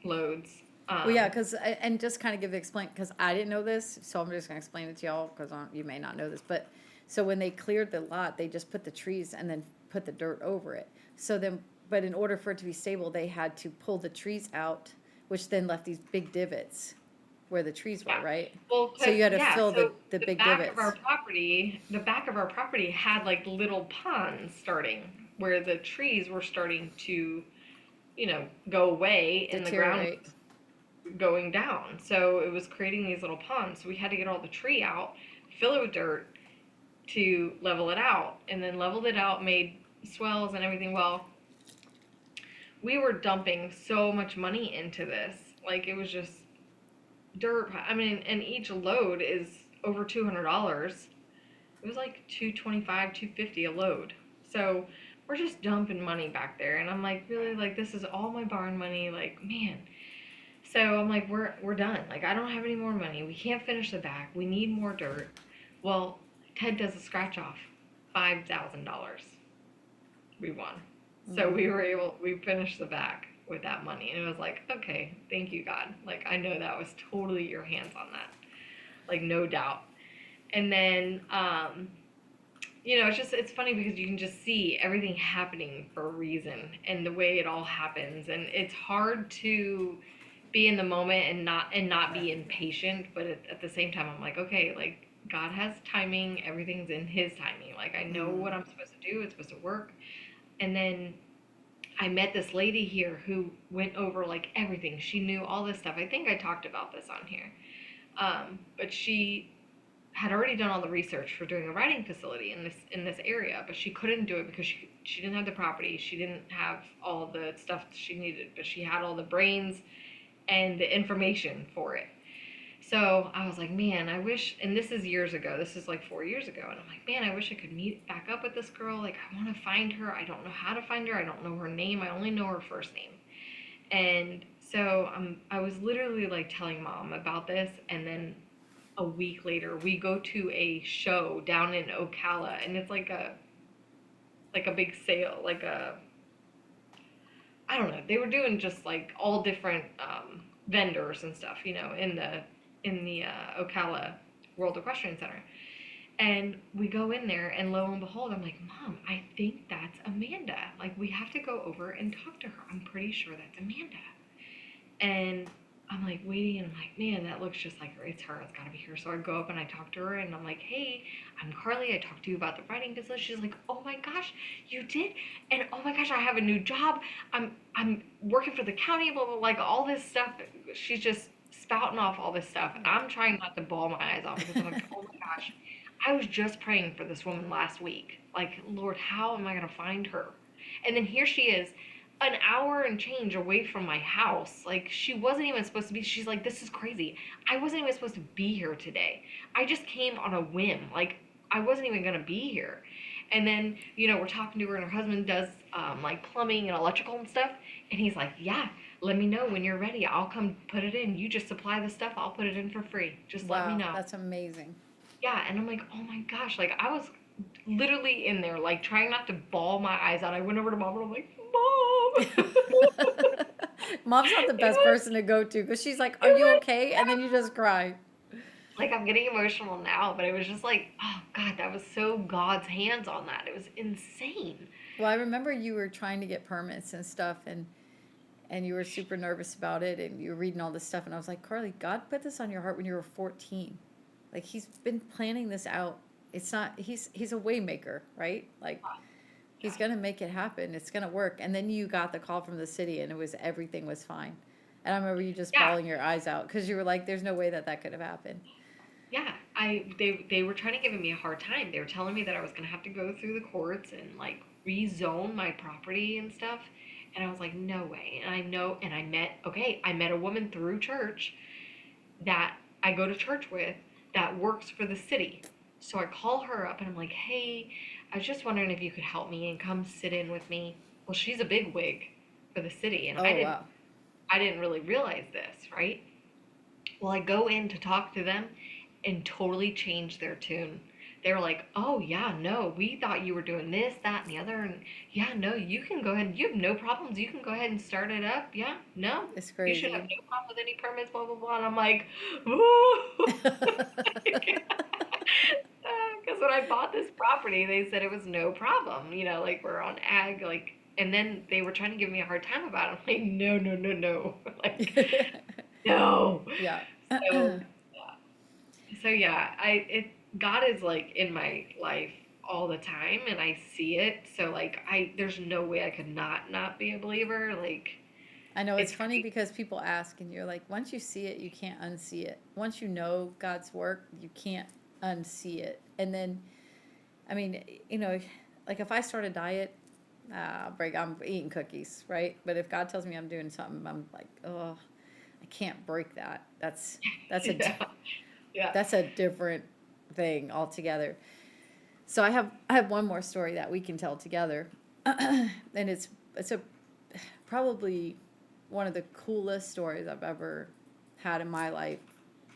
loads. Well, yeah, because, and just kind of explain, because I didn't know this, so I'm just going to explain it to y'all, because you may not know this, but, so when they cleared the lot, they just put the trees and then put the dirt over it. So then, but in order for it to be stable, they had to pull the trees out, which then left these big divots where the trees were, Yeah. right? Well, So you had to yeah, fill so the big back of our divots. property, the back of our property had like little ponds starting where the trees were starting to, go away and the ground Deteriorate. was going down. So it was creating these little ponds. So we had to get all the tree out, fill it with dirt to level it out, and then leveled it out, made swells and everything. Well, we were dumping so much money into this. Like it was just dirt. I mean, and each load is over $200. It was like 225, 250 a load. So we're just dumping money back there, and I'm like, really, like this is all my barn money. Like, man. So I'm like, we're done. Like I don't have any more money. We can't finish the back. We need more dirt. Well, Ted does a scratch off, $5,000. We won. So we finished the back with that money, and it was like, okay, thank you God. Like I know that was totally your hands on that, like no doubt. And then it's funny because you can just see everything happening for a reason and the way it all happens, and it's hard to be in the moment and not be impatient, but at the same time I'm like, okay, like God has timing, everything's in his timing. Like I know what I'm supposed to do, it's supposed to work. And then I met this lady here who went over like everything. She knew all this stuff. I think I talked about this on here. But she had already done all the research for doing a writing facility in this area, but she couldn't do it because she didn't have the property. She didn't have all the stuff she needed, but she had all the brains and the information for it. So I was like, man, I wish, and this is years ago, this is like 4 years ago, and I'm like, man, I wish I could meet back up with this girl. Like, I want to find her. I don't know how to find her. I don't know her name. I only know her first name. And so I was literally like telling mom about this, and then a week later, we go to a show down in Ocala, and it's like a big sale, like a, I don't know. They were doing just like all different vendors and stuff, in the Ocala World Equestrian Center. And we go in there, and lo and behold, I'm like, Mom, I think that's Amanda. Like, we have to go over and talk to her. I'm pretty sure that's Amanda. And I'm like waiting, and I'm like, man, that looks just like her. It's her. It's gotta be her. So I go up and I talk to her, and I'm like, hey, I'm Carly. I talked to you about the writing business. She's like, oh my gosh, you did? And oh my gosh, I have a new job. I'm working for the county. Blah blah. Like all this stuff. She's just spouting off all this stuff. I'm trying not to bawl my eyes out because I'm like, oh my gosh, I was just praying for this woman last week. Like, Lord, how am I gonna find her? And then here she is, an hour and change away from my house. Like, she wasn't even supposed to be. She's like, this is crazy. I wasn't even supposed to be here today. I just came on a whim. Like, I wasn't even gonna be here. And then, we're talking to her, and her husband does like plumbing and electrical and stuff. And he's like, yeah, let me know when you're ready. I'll come put it in. You just supply the stuff. I'll put it in for free. Just let me Wow, know. that's amazing. Yeah, and I'm like, oh my gosh, like I was literally in there, like trying not to bawl my eyes out. I went over to mom and I'm like, Mom. Mom's not the It best was, person to go to because she's like, "Are it you was okay?" And then you just cry. like I'm getting emotional now, but it was just like, oh God, that was so God's hands on that. It was insane. Well, I remember you were trying to get permits and stuff, and you were super nervous about it, and you were reading all this stuff, and I was like, Carly, God put this on your heart when you were 14. Like He's been planning this out. It's not He's a way maker, right? Like He's gonna make it happen. It's gonna work. And then you got the call from the city, and everything was fine. And I remember you just Yeah, bawling your eyes out because you were like, "There's no way that could have happened." yeah. They were trying to give me a hard time. They were telling me that I was gonna have to go through the courts and like rezone my property and stuff. And I was like, no way. And I know, and I met a woman through church that I go to church with that works for the city. So I call her up and I'm like, hey, I was just wondering if you could help me and come sit in with me. Well, she's a big wig for the city, and I Oh didn't wow. I didn't really realize this, right? Well, I go in to talk to them and totally change their tune. They were like, "Oh yeah, no, we thought you were doing this, that, and the other, and yeah, no, you can go ahead. You have no problems. You can go ahead and start it up. Yeah, no, It's you should have crazy. no problem with any permits, blah blah blah." And I'm like, "Ooh," because when I bought this property, they said it was no problem. You know, like we're on ag, like, and then they were trying to give me a hard time about it. I'm like, "No, no, no, no, like, no." Yeah. So yeah, God is like in my life all the time and I see it. So like there's no way I could not be a believer. Like I know it's it's funny crazy. because people ask, and you're like, once you see it, you can't unsee it. Once you know God's work, you can't unsee it. And then, I mean, you know, like if I start a diet, I'm eating cookies, right? But if God tells me I'm doing something, I'm like, oh, I can't break that. That's a Yeah. Yeah. that's a different thing altogether. So I have one more story that we can tell together, and it's a probably one of the coolest stories I've ever had in my life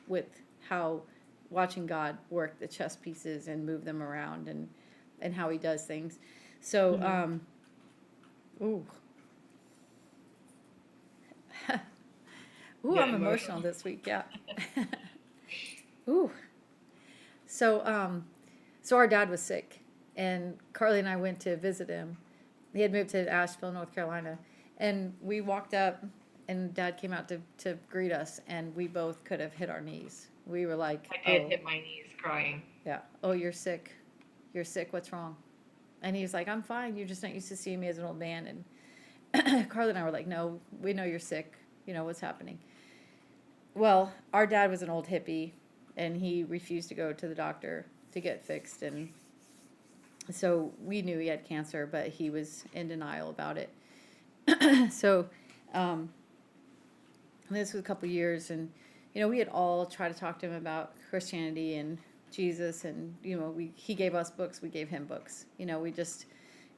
with how watching God work the chess pieces and move them around and how he does things. So, Mhm. ooh, ooh, I'm Getting emotional. emotional this week. Yeah. Ooh. So, so our dad was sick, and Carly and I went to visit him. He had moved to Asheville, North Carolina, and we walked up, and Dad came out to greet us, and we both could have hit our knees. We were like, I did "Oh, hit my knees crying. yeah, oh, you're sick, you're sick. What's wrong?" And he was like, "I'm fine. You're just not used to seeing me as an old man." And Carly and I were like, "No, we know you're sick. You know what's happening." Well, our dad was an old hippie, and he refused to go to the doctor to get fixed, and so we knew he had cancer, but he was in denial about it. So, um, this was a couple years, and we had all tried to talk to him about Christianity and Jesus, and he gave us books, we gave him books. We just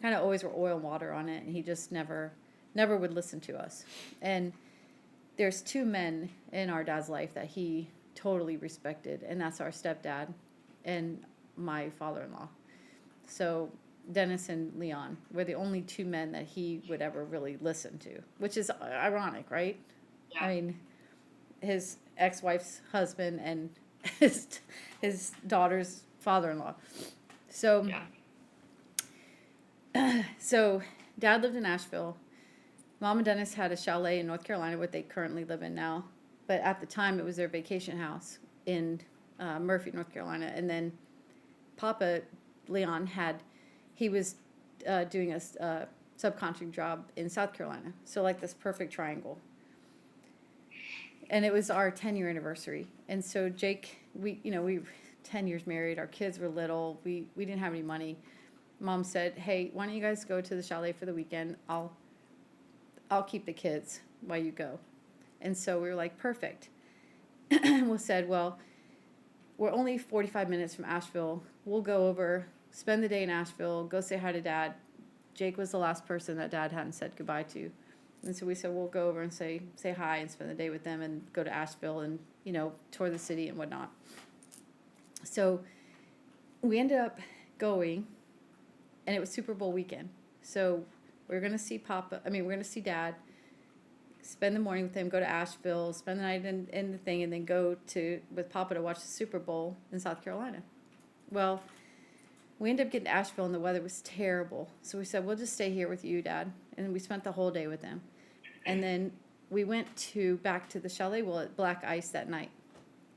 kind of always were oil and water on it, and he just never would listen to us. And there's two men in our dad's life that he totally respected, and that's our stepdad and my father-in-law. So Dennis and Leon were the only two men that he would ever really listen to, which is ironic, right? I Yeah. mean, his ex-wife's husband and his his daughter's father-in-law. So Yeah. so Dad lived in Nashville. Mom and Dennis had a chalet in North Carolina, what they currently live in now. But at the time, it was their vacation house in Murphy, North Carolina. And then Papa Leon he was doing a subcontracting job in South Carolina. So like this perfect triangle. And it was our 10-year anniversary. And so Jake, we were 10 years married. Our kids were little. We didn't have any money. Mom said, "Hey, why don't you guys go to the chalet for the weekend? I'll keep the kids while you go." And so we were like, perfect. We said, well, we're only 45 minutes from Asheville. We'll go over, spend the day in Asheville, go say hi to Dad. Jake was the last person that Dad hadn't said goodbye to. And so we said, we'll go over and say hi and spend the day with them and go to Asheville and, tour the city and whatnot. So we ended up going, and it was Super Bowl weekend. So we're going to see we're going to see Dad, spend the morning with him, go to Asheville, spend the night in the thing, and then go with Papa to watch the Super Bowl in South Carolina. Well, we ended up getting to Asheville, and the weather was terrible. So we said, we'll just stay here with you, Dad. And we spent the whole day with him. And then we went back to the chalet at Black Ice that night.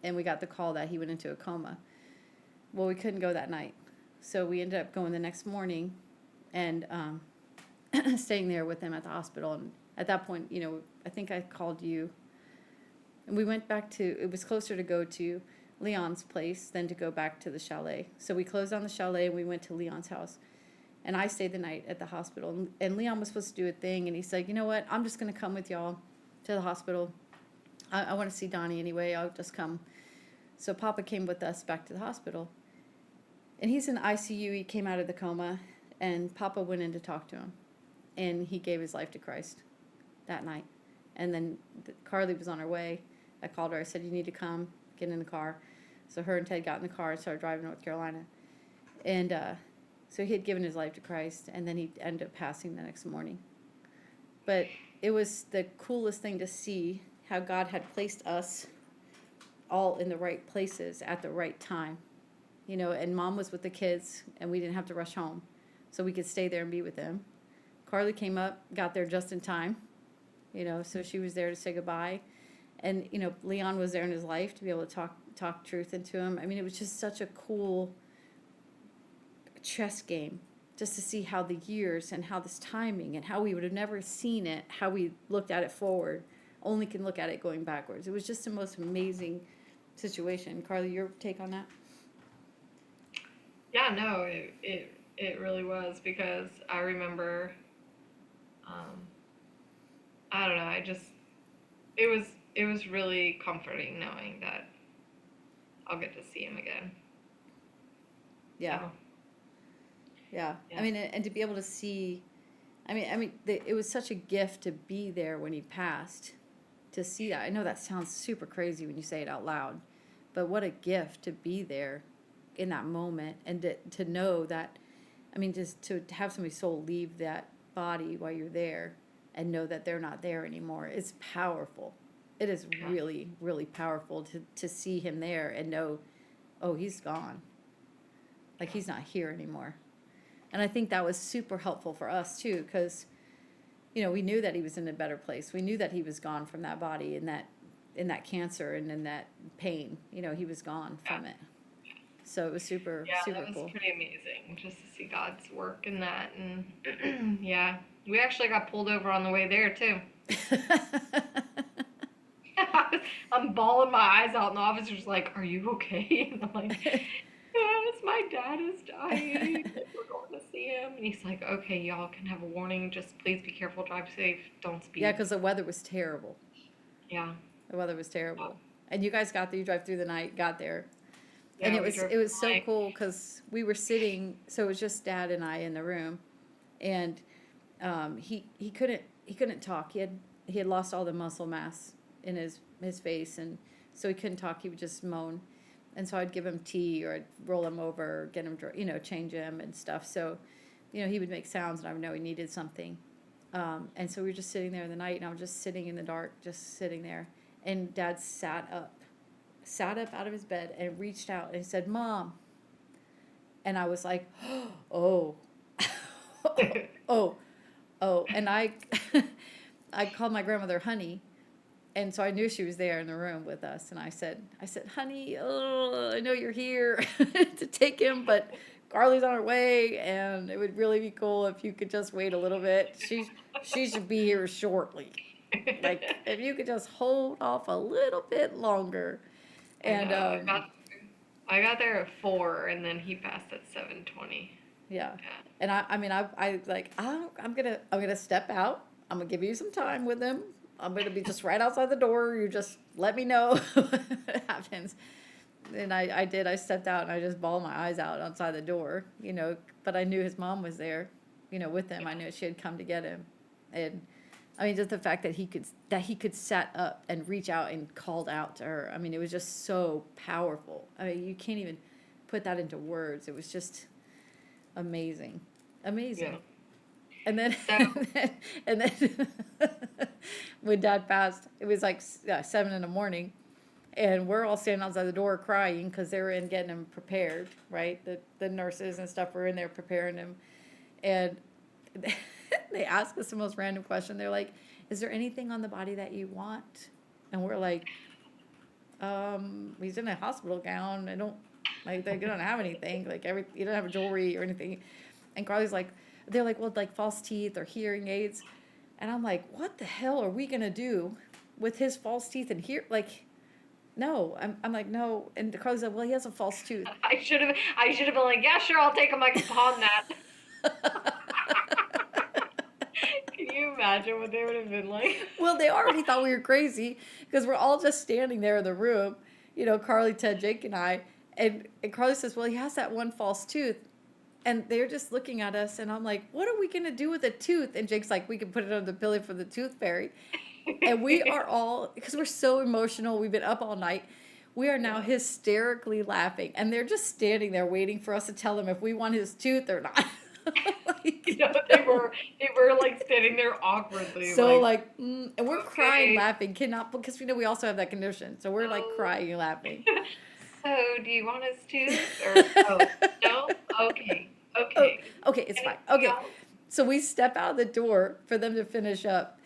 And we got the call that he went into a coma. Well, we couldn't go that night. So we ended up going the next morning and staying there with him at the hospital. And at that point, I think I called you. And we went back it was closer to go to Leon's place than to go back to the chalet. So we closed on the chalet and we went to Leon's house. And I stayed the night at the hospital. And Leon was supposed to do a thing. And he said, "You know what? I'm just going to come with y'all to the hospital. I want to see Donnie anyway. I'll just come." So Papa came with us back to the hospital. And he's in ICU. He came out of the coma. And Papa went in to talk to him. And he gave his life to Christ that night. And then Carly was on her way. I called her. I said, you need to come, get in the car. So her and Ted got in the car and started driving to North Carolina. And so he had given his life to Christ, and then he ended up passing the next morning. But it was the coolest thing to see how God had placed us all in the right places at the right time. You know, and Mom was with the kids, and we didn't have to rush home. So we could stay there and be with them. Carly came up, got there just in time, you know, so she was there to say goodbye. And, you know, Leon was there in his life to be able to talk truth into him. I mean, it was just such a cool chess game, just to see how the years and how this timing and how we would have never seen it, how we looked at it forward, only can look at it going backwards. It was just the most amazing situation. Carly, your take on that? Yeah, no, it really was, because I remember, I don't know, it was really comforting knowing that I'll get to see him again. Yeah. So, Yeah. Yeah. I mean, and to be able to see, it was such a gift to be there when he passed, to see that. I know that sounds super crazy when you say it out loud, but what a gift to be there in that moment, and to know that, I mean, just to have somebody's soul leave that body while you're there and know that they're not there anymore. It's powerful. It is Yeah. really, really powerful to see him there and know, oh, he's gone. Like, he's not here anymore. And I think that was super helpful for us too, because, you know, we knew that he was in a better place. We knew that he was gone from that body, in that cancer and in that pain. You know, he was gone from it. So it was super, Yeah, super that was cool. pretty amazing, just to see God's work in that. And yeah, we actually got pulled over on the way there too. I'm bawling my eyes out, and the officer's like, "Are you okay?" And I'm like, "Yes, my dad is dying. We're going to see him." And he's like, "Okay, y'all can have a warning. Just please be careful, drive safe, don't speed." Yeah, because the weather was terrible. Yeah. The weather was terrible. And you guys got there, you drive through the night, got there. And Yeah, it we was drove it was so by. cool because we were sitting, so it was just Dad and I in the room, and he couldn't talk. He had lost all the muscle mass in his face, and so he couldn't talk. He would just moan, and so I'd give him tea, or I'd roll him over, or get him, change him and stuff. So, you know, he would make sounds, and I would know he needed something. And so we were just sitting there in the night, and I was just sitting in the dark, just sitting there, and Dad sat up out of his bed and reached out and said, "Mom." And I was like, oh, oh, oh. And I called my grandmother Honey. And so I knew she was there in the room with us. And I said, "Honey, oh, I know you're here to take him, but Carly's on her way. And it would really be cool if you could just wait a little bit. She should be here shortly. Like, if you could just hold off a little bit longer." And I got there at 4, and then he passed at 7:20. yeah. Yeah. And I like, I'm gonna step out. I'm gonna give you some time with him. I'm gonna be just right outside the door. You just let me know what happens. And I did. I stepped out and I just bawled my eyes out outside the door, you know. But I knew his mom was there, you know, with him. I knew she had come to get him, and I mean, just the fact that he could sat up and reach out and called out to her. I mean, it was just so powerful. I mean, you can't even put that into words. It was just amazing. Yeah. And then, So- and then when Dad passed, it was like 7 in the morning, and we're all standing outside the door crying because they were in getting him prepared, right? The nurses and stuff were in there preparing him, and they asked us the most random question. They're like, "Is there anything on the body that you want?" And we're like, "He's in a hospital gown. They don't have anything. Like, you don't have jewelry or anything." And Carly's like, they're like, "Well, like false teeth or hearing aids." And I'm like, "What the hell are we gonna do with his false teeth and hear like?" No, I'm like, "No." And Carly's like, "Well, he has a false tooth." I should have been like, "Yeah, sure, I'll take him. I can pawn that." Can you imagine what they would have been like? Well, they already thought we were crazy because we're all just standing there in the room, you know, Carly, Ted, Jake, and I. And Carly says, "Well, he has that one false tooth." And they're just looking at us, and I'm like, "What are we going to do with a tooth?" And Jake's like, "We can put it on the pillow for the tooth fairy." And we are all, because we're so emotional, we've been up all night. We are now hysterically laughing, and they're just standing there waiting for us to tell them if we want his tooth or not. You know, they were like standing there awkwardly, So like, like, and we're crying, okay. laughing, cannot, because we know we also have that condition. So we're like Oh. crying and laughing. So, do you want his tooth or no? Okay, Oh, okay. okay, it's fine. Anything Okay, else? so we step out the door for them to finish up,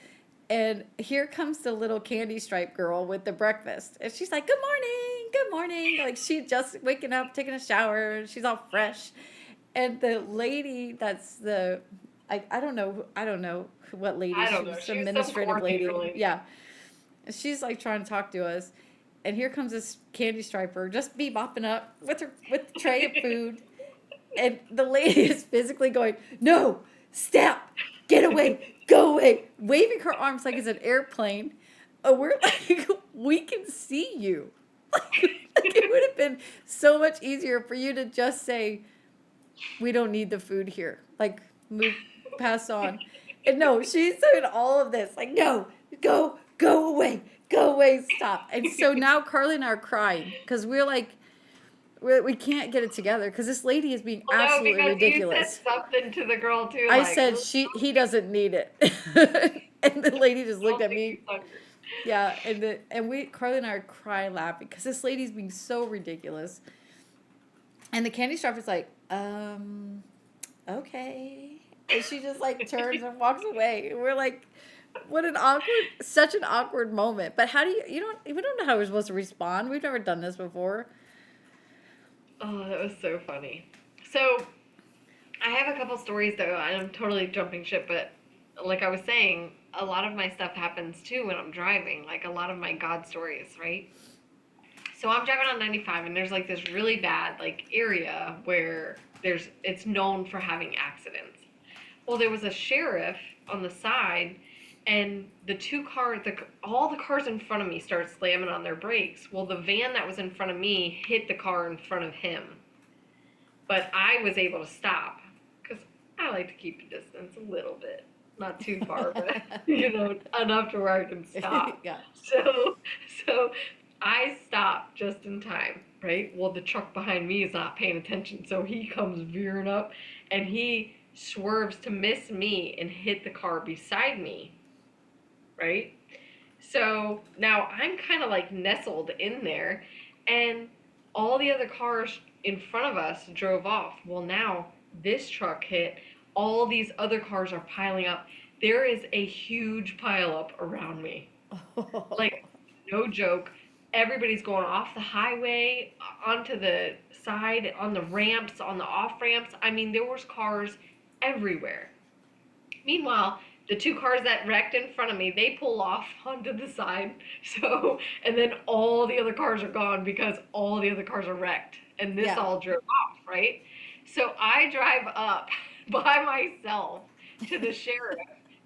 and here comes the little candy stripe girl with the breakfast, and she's like, good morning," like she just waking up, taking a shower, and she's all fresh, and the lady that's the, I don't know what lady, I she don't know. was She some was some administrative lady, coordinator lady. yeah, and she's like trying to talk to us. And here comes this candy striper, just bebopping up with the tray of food, and the lady is physically going, "No, stop, get away, go away," waving her arms like it's an airplane. We're like, we can see you. Like, it would have been so much easier for you to just say, "We don't need the food here." Like, move, pass on. And no, she's doing all of this. Like, no, go away, stop. And so now Carly and I are crying because we're like, we can't get it together because this lady is being Well, no, absolutely because you said ridiculous. something to the girl too, I like, said he doesn't need it, and the lady just I looked don't at think he's me. hungry. Yeah, and we Carly and I are crying laughing because this lady's being so ridiculous, and the candy shop is like, okay, and she just like turns and walks away. And we're like, what an awkward, such an awkward moment. But how do we don't know how we're supposed to respond. We've never done this before. Oh, that was so funny. So, I have a couple stories though, and I'm totally jumping ship, but like I was saying, a lot of my stuff happens too when I'm driving, like a lot of my God stories, right? So I'm driving on 95 and there's like this really bad like area where it's known for having accidents. Well, there was a sheriff on the side and all the cars in front of me started slamming on their brakes. Well, the van that was in front of me hit the car in front of him. But I was able to stop because I like to keep a distance a little bit, not too far, but enough to where I can stop. Yeah. So I stopped just in time, right? Well, the truck behind me is not paying attention, so he comes veering up and he swerves to miss me and hit the car beside me, right? So now I'm kind of like nestled in there, and all the other cars in front of us drove off. Well, now this truck hit, all these other cars are piling up. There is a huge pileup around me. Like, no joke. Everybody's going off the highway, onto the side, on the ramps, on the off ramps. I mean, there was cars everywhere. Meanwhile, the two cars that wrecked in front of me, they pull off onto the side. So, and then all the other cars are gone because all the other cars are wrecked. And this Yeah. all drove off, right? So I drive up by myself to the sheriff,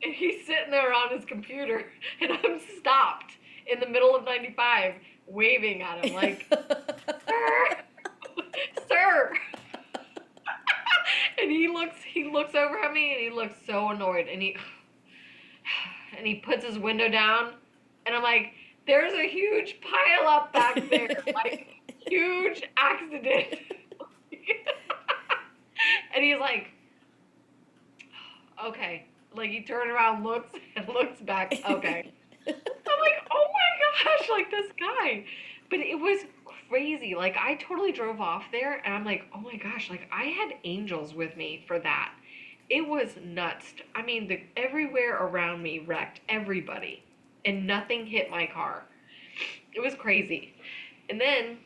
and he's sitting there on his computer, and I'm stopped in the middle of 95 waving at him like, sir, sir. And he looks over at me and he looks so annoyed and he puts his window down and I'm like, there's a huge pile up back there, like huge accident. And he's like, okay. Like he turned around, looks and looks back, okay. I'm like, oh my gosh, like this guy. But it was crazy. Like I totally drove off there and I'm like, oh my gosh, like I had angels with me for that. It was nuts. I mean, everywhere around me wrecked, everybody. And nothing hit my car. It was crazy. And then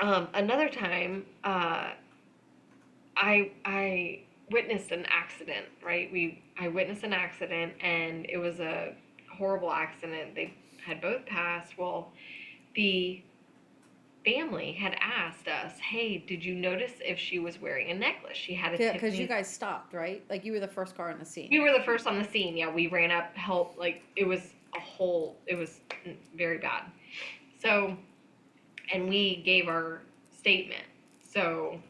another time, I witnessed an accident, right? I witnessed an accident and it was a horrible accident. They had both passed. Well, the family had asked us, "Hey, did you notice if she was wearing a necklace? She had a Yeah, because Tiffany." you guys stopped, right? Like you were the first car on the scene. We were the first on the scene. Yeah, we ran up, helped. Like it was very bad. So, and we gave our statement. So,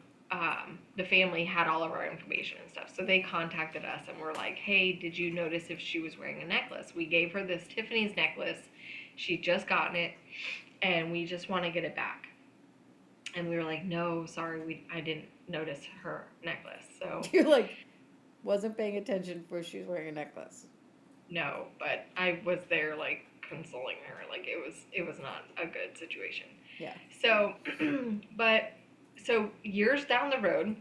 the family had all of our information and stuff. So they contacted us and were like, hey, did you notice if she was wearing a necklace? We gave her this Tiffany's necklace. She'd just gotten it, and we just want to get it back. And we were like, no, sorry, I didn't notice her necklace. So You're like, wasn't paying attention before she was wearing a necklace. no, but I was there like consoling her. Like it was not a good situation. Yeah. So, so years down the road,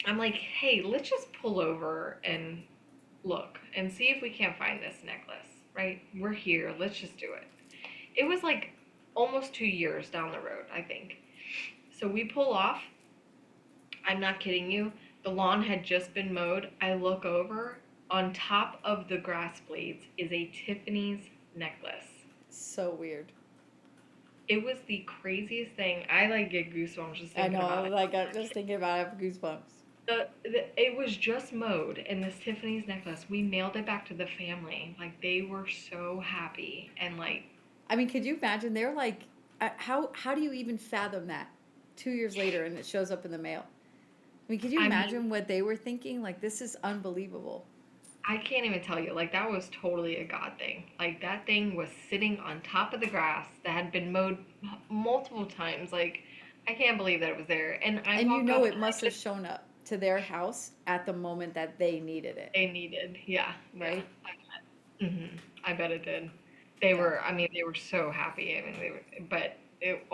I'm like, hey, let's just pull over and look and see if we can't find this necklace, right? We're here, let's just do it. It was like almost 2 years down the road, I think. So we pull off. I'm not kidding you. The lawn had just been mowed. I look over. On top of the grass blades is a Tiffany's necklace. So weird. It was the craziest thing. I like get goosebumps just I thinking know. about it. Like I'm just thinking about it. I have goosebumps. It was just mowed, and this Tiffany's necklace, we mailed it back to the family. Like, they were so happy, and like, I mean, could you imagine? They're like, how do you even fathom that? 2 years later, and it shows up in the mail. I mean, could you imagine what they were thinking? Like, this is unbelievable. I can't even tell you. Like, that was totally a God thing. Like, that thing was sitting on top of the grass that had been mowed multiple times. Like, I can't believe that it was there. And And you know it must have shown up to their house at the moment that they needed it. They needed, yeah. Right? Yeah, I bet it did. They were, I mean, they were so happy. I mean, they were, but it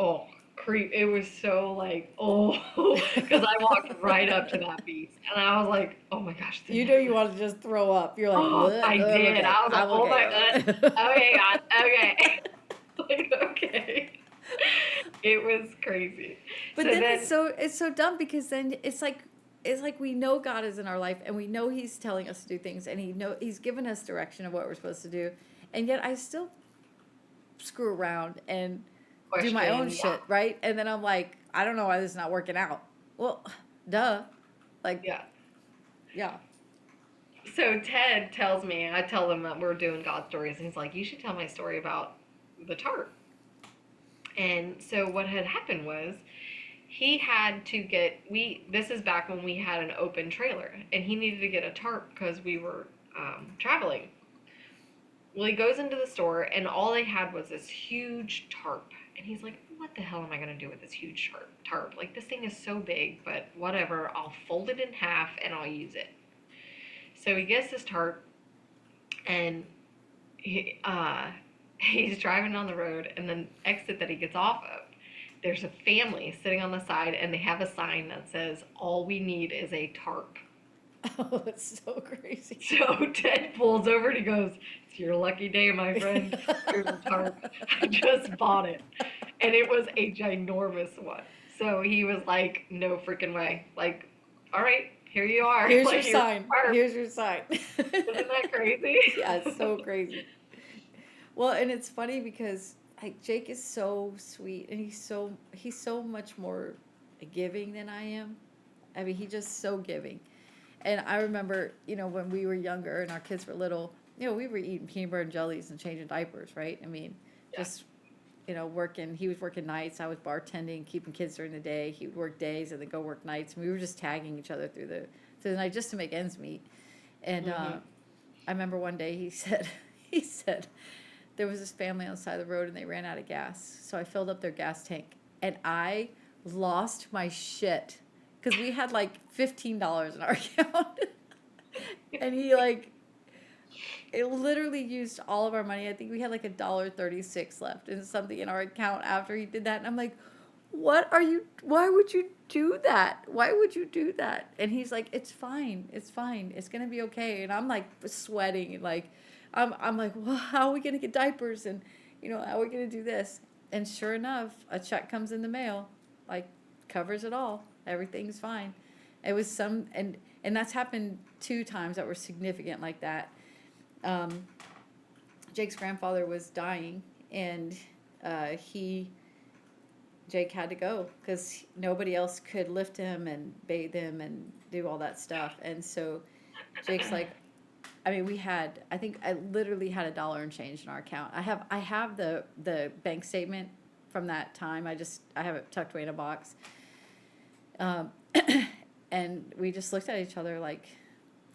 was so like, because I walked right up to that beast and I was like, oh my gosh. You know you want to just throw up. You're like, I did. Okay. I was like, I'm oh okay. my God. Okay, God. Okay. Like, okay. It was crazy. But then it's so dumb because then it's like we know God is in our life and we know He's telling us to do things and He's given us direction of what we're supposed to do, and yet I still screw around and do my own shit, right? And then I'm like, I don't know why this is not working out. Well, duh. Like, yeah. So Ted tells me, I tell him that we're doing God stories, and he's like, you should tell my story about the tarp. And so what had happened was he had to get, this is back when we had an open trailer, and he needed to get a tarp because we were traveling. Well, he goes into the store, and all they had was this huge tarp. And he's like, what the hell am I going to do with this huge tarp? Like, this thing is so big, but whatever. I'll fold it in half, and I'll use it. So he gets this tarp, and he's driving on the road, and the exit that he gets off of, there's a family sitting on the side, and they have a sign that says, all we need is a tarp. Oh, that's so crazy. So Ted pulls over and he goes, it's your lucky day, my friend. Here's a tarp. I just bought it. And it was a ginormous one. So he was like, no freaking way. Like, all right, here you are. Here's like, your sign. Here's your sign. Isn't that crazy? Yeah, it's so crazy. Well, and it's funny because like Jake is so sweet and he's so much more giving than I am. I mean, he's just so giving. And I remember, when we were younger and our kids were little, we were eating peanut butter and jellies and changing diapers, right? I mean, just, working. He was working nights. I was bartending, keeping kids during the day. He would work days and then go work nights. And we were just tagging each other through the night just to make ends meet. And I remember one day he said, there was this family on the side of the road and they ran out of gas. So I filled up their gas tank and I lost my shit. Because we had like $15 in our account. And he it literally used all of our money. I think we had like $1.36 left in something in our account after he did that. And I'm like, why would you do that? Why would you do that? And he's like, it's fine. It's fine. It's going to be okay. And I'm like sweating and like, I'm like, well, how are we going to get diapers? And, how are we going to do this? And sure enough, a check comes in the mail, like covers it all. Everything's fine. It was and that's happened 2 times that were significant like that. Jake's grandfather was dying, and Jake had to go because nobody else could lift him and bathe him and do all that stuff. And so Jake's like, I mean, I think I literally had $1 and change in our account. I have the bank statement from that time. I have it tucked away in a box. and we just looked at each other like,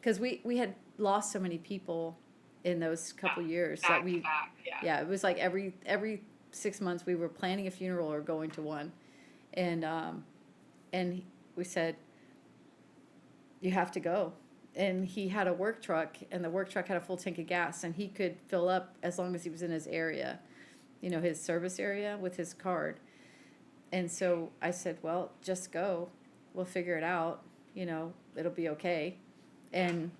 because we had lost so many people in those couple years that Back to we, back, yeah. yeah, it was like every 6 months we were planning a funeral or going to one, and we said, you have to go. And he had a work truck, and the work truck had a full tank of gas, and he could fill up as long as he was in his area, his service area with his card. And so I said, well, just go. We'll figure it out. It'll be okay. And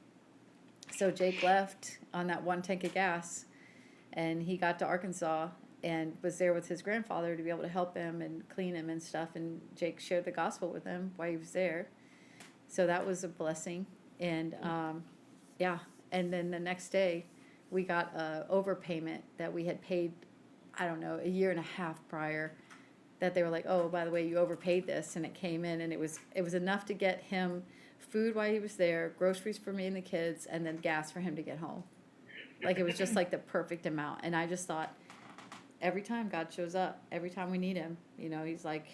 so Jake left on that one tank of gas, and he got to Arkansas and was there with his grandfather to be able to help him and clean him and stuff. And Jake shared the gospel with him while he was there. So that was a blessing. And yeah, and then the next day we got a overpayment that we had paid, I don't know, a year and a half prior, that they were like, oh, by the way, you overpaid this. And it came in, and it was enough to get him food while he was there, groceries for me and the kids, and then gas for him to get home. Like, it was just like the perfect amount. And I just thought, every time God shows up, every time we need him, he's like,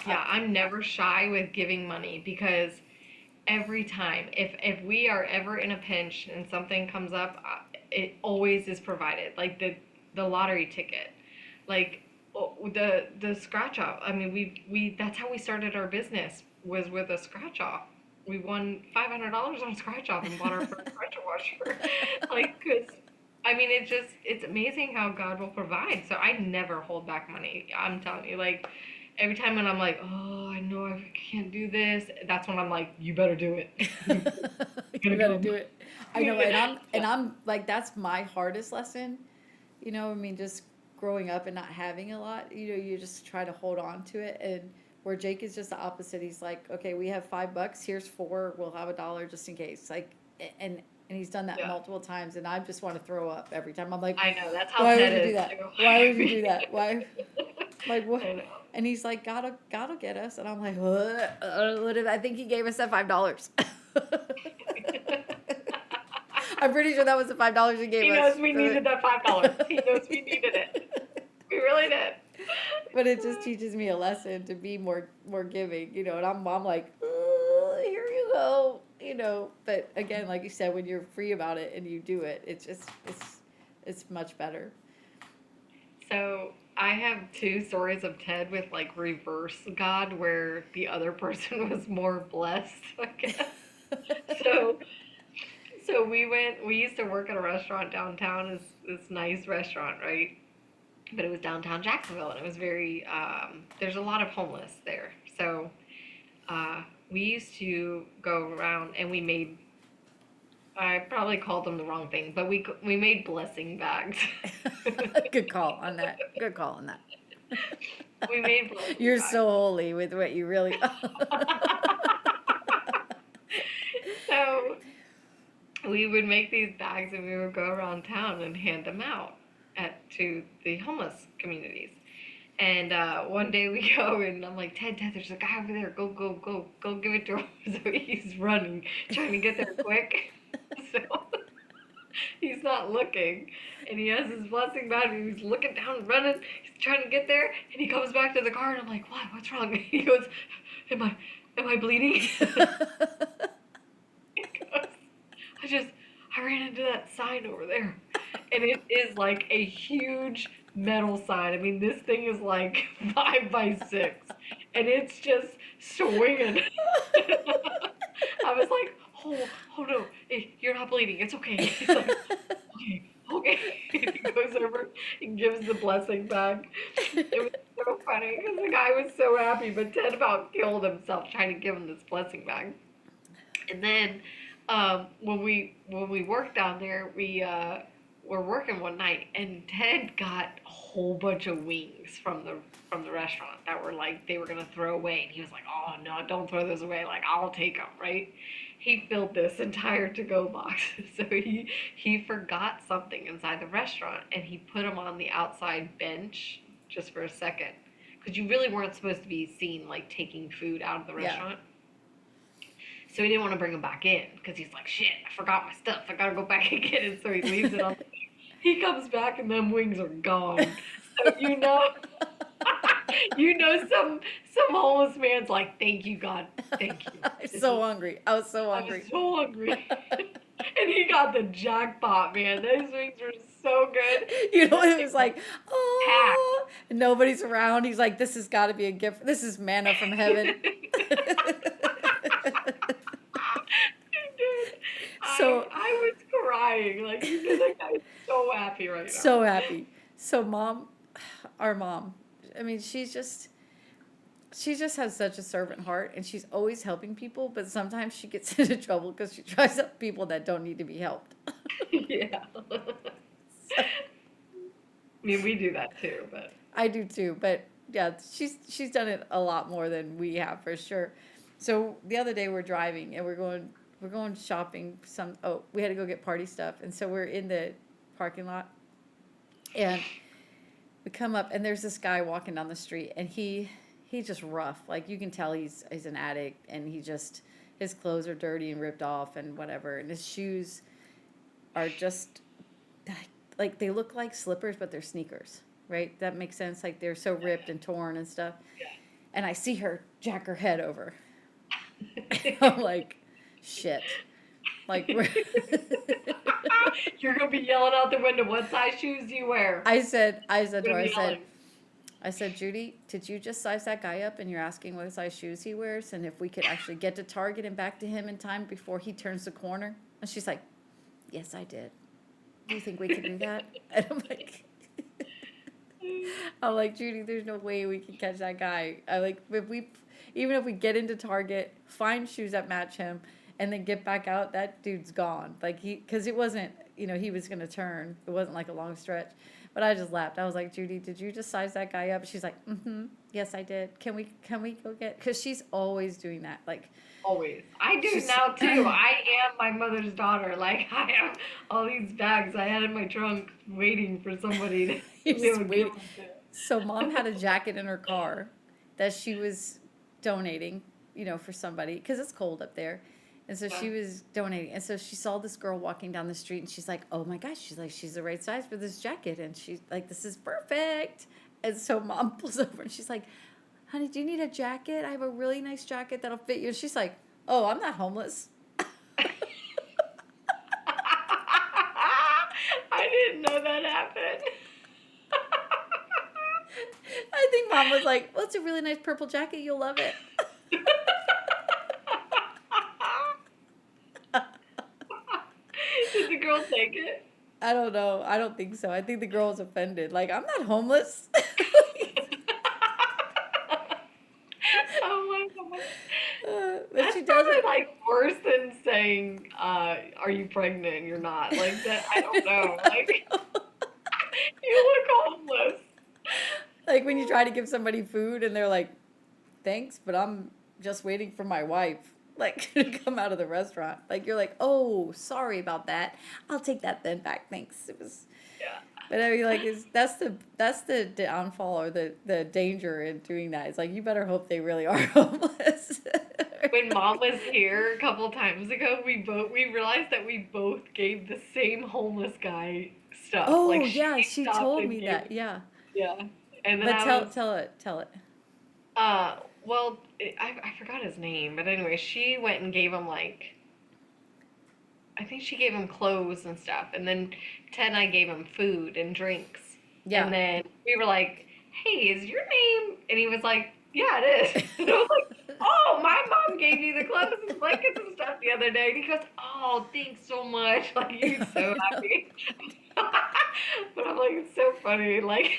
Yeah, I'm never shy with giving money, because every time, if we are ever in a pinch and something comes up, it always is provided. Like the lottery ticket, like the scratch off. I mean, we that's how we started our business, was with a scratch off. We won $500 on scratch off and bought our first pressure washer. Like, 'cause I mean, it's amazing how God will provide. So I never hold back money. I'm telling you, like, every time when I'm like, oh, I know I can't do this, that's when I'm like, you better do it. you gotta do it. I know, and I'm like, that's my hardest lesson. I mean, just growing up and not having a lot, you just try to hold on to it. And where Jake is just the opposite. He's like, okay, we have $5, here's $4, we'll have $1 just in case. Like, and he's done that multiple times, and I just want to throw up every time. I'm like, I know, that's how why Ted would you is do that? too. Why would you do that? Why? Like, what? I know. And he's like, God'll get us. And I'm like, what? I think he gave us that $5. I'm pretty sure that was the $5 he gave us. He knows we needed that $5. He knows we needed it. We really did. But it just teaches me a lesson to be more giving, and I'm like, here you go, But again, like you said, when you're free about it and you do it, it's much better. So I have two stories of Ted with like reverse God, where the other person was more blessed, I guess. So we used to work at a restaurant downtown, this nice restaurant, right? But it was downtown Jacksonville, and it was very, there's a lot of homeless there. So we used to go around, and I probably called them the wrong thing, but we made blessing bags. Good call on that. Good call on that. We made blessing You're bags. so holy with what you really. So we would make these bags, and we would go around town and hand them out to the homeless communities. And one day we go, and I'm like, Ted, there's a guy over there. Go give it to him. So he's running, trying to get there quick. So he's not looking, and he has his blessing bag, and he's looking down and running. He's trying to get there, and he comes back to the car, and I'm like, what? What's wrong? And he goes, am I bleeding? He goes, I ran into that sign over there. And it is like a huge metal sign. I mean, this thing is like 5 by 6, and it's just swinging. I was like, oh no, you're not bleeding. It's okay. He's like, okay. And he goes over and gives the blessing back. It was so funny because the guy was so happy, but Ted about killed himself trying to give him this blessing bag. And then when we worked down there, we were working one night, and Ted got a whole bunch of wings from the restaurant that were like they were gonna throw away, and he was like, "Oh no, don't throw those away! Like, I'll take them." Right? He filled this entire to-go box, so he forgot something inside the restaurant, and he put them on the outside bench just for a second, because you really weren't supposed to be seen like taking food out of the restaurant. So he didn't want to bring them back in, because he's like, shit, I forgot my stuff. I gotta go back and get it. So he leaves it He comes back, and them wings are gone. So You know, some homeless man's like, thank you, God, thank you. I'm so hungry. I was so I was hungry. so hungry. And he got the jackpot, man. Those wings were so good. You know, it was like, Packed. oh, nobody's around. He's like, this has got to be a gift. This is manna from heaven. Dude, So, I was crying. Like, you know, that guy's so happy right now. so happy. So mom, our mom, I mean, she just has such a servant heart and she's always helping people, but sometimes she gets into trouble because she tries to help people that don't need to be helped. Yeah. I mean, we do that too, but I do too, but yeah, she's done it a lot more than we have for sure. So the other day we're driving and we're going shopping. We had to go get party stuff, and so we're in the parking lot, and we come up and there's this guy walking down the street, and he's just rough. Like you can tell he's an addict, and his clothes are dirty and ripped off and whatever, and his shoes are just like they look like slippers, but they're sneakers. Right? That makes sense. Like they're so ripped and torn and stuff. yeah. And I see her jack her head over. I'm like, shit. Like, You're gonna be yelling out the window, what size shoes do you wear? I said to You're her, gonna be yelling. I said, Judy, did you just size that guy up and you're asking what size shoes he wears and if we could actually get to Target and back to him in time before he turns the corner? And she's like, yes, I did. Do you think we can do that? And I'm like, Judy, there's no way we can catch that guy. Even if we get into Target, find shoes that match him, and then get back out, that dude's gone. Like because it wasn't, he was gonna turn. It wasn't like a long stretch. But I just laughed. I was like, Judy, did you just size that guy up? She's like, yes, I did. Can we go get? Because she's always doing that. Like Always. I do now too. I am my mother's daughter. Like I have all these bags I had in my trunk waiting for somebody to You're just give waiting. them to. So mom had a jacket in her car that she was donating, for somebody because it's cold up there. And so she was donating. And so she saw this girl walking down the street and she's like, oh my gosh, she's the right size for this jacket. And she's like, this is perfect. And so mom pulls over and she's like, honey, do you need a jacket? I have a really nice jacket that'll fit you. And she's like, oh, I'm not homeless. I didn't know that happened. I think mom was like, well, it's a really nice purple jacket. You'll love it. Did the girl take it? I don't know. I don't think so. I think the girl was offended. Like, I'm not homeless. Oh my god. But That's she probably doesn't. like worse than saying, are you pregnant and you're not? Like that, I don't know. Like, you look homeless. Like when you try to give somebody food and they're like, thanks, but I'm just waiting for my wife, like, to come out of the restaurant. Like, you're like, oh, sorry about that. I'll take that then back. Thanks. It was, Yeah. but I mean, like, that's the downfall or the danger in doing that. It's like, you better hope they really are homeless. When mom was here a couple times ago, we realized that we both gave the same homeless guy stuff. Oh, Like yeah, she stopped told and me gave- that. Yeah. Yeah. And then But I was, tell it. well, I forgot his name, but anyway, she went and gave him like, I think she gave him clothes and stuff, and then Ted and I gave him food and drinks. Yeah. And then we were like, hey, is your name? And he was like, yeah, it is. And I was like, oh, my mom gave you the clothes and blankets and stuff the other day. And he goes, oh, thanks so much. Like, he's so happy. But I'm like, it's so funny. Like,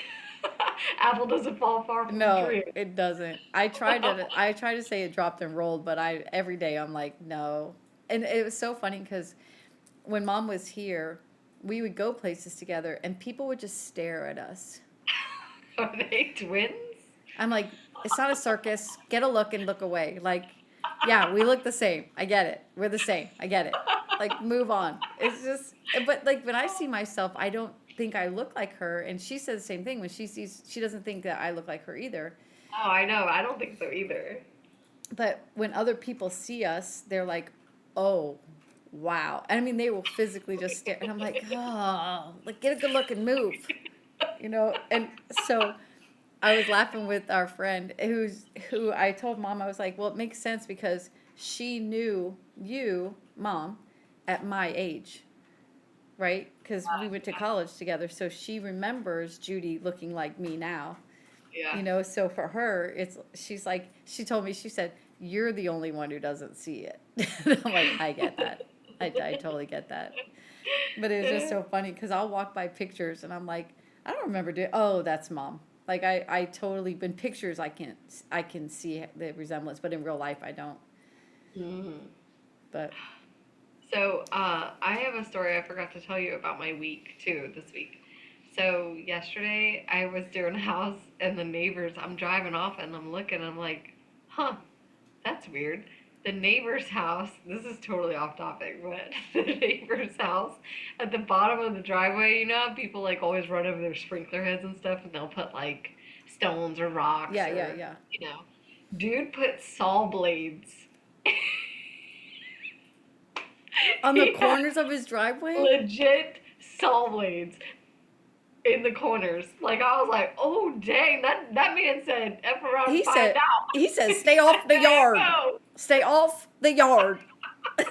apple doesn't fall far from the No, tree. it doesn't. I tried to say it dropped and rolled, but every day I'm like, no. And it was so funny because when mom was here, we would go places together and people would just stare at us. Are they twins? I'm like, it's not a circus. Get a look and look away. Like, yeah, we look the same. I get it. We're the same. I get it. Like, move on. It's just, but like when I see myself, I don't think I look like her. And she says the same thing when she doesn't think that I look like her either. Oh, I know. I don't think so either. But when other people see us, they're like, oh, wow. And I mean, they will physically just stare. And I'm like, oh, like, get a good look and move. And so I was laughing with our friend who I told mom, I was like, well, it makes sense because she knew you, mom, at my age, right? Because we went to college together, so she remembers Judy looking like me now. Yeah. So for her, she's like, she told me, she said, you're the only one who doesn't see it. And I'm like, I get that. I totally get that. But it was just so funny because I'll walk by pictures and I'm like, I don't remember doing, oh, that's mom. Like I totally, in pictures, I can see the resemblance, but in real life, I don't. Mhm. But So, I have a story I forgot to tell you about my week too this week. So yesterday I was doing a house and the neighbors, I'm driving off and I'm looking, I'm like, huh, that's weird. The neighbor's house, this is totally off topic, but the neighbor's house at the bottom of the driveway, how people like always run over their sprinkler heads and stuff and they'll put like stones or rocks yeah, yeah, or, yeah. you know, dude put saw blades. On the He had corners of his driveway, legit saw blades in the corners. Like I was like, oh dang, that man said F around and he find said, out. he said, stay off the I yard. know. Stay off the yard. I know.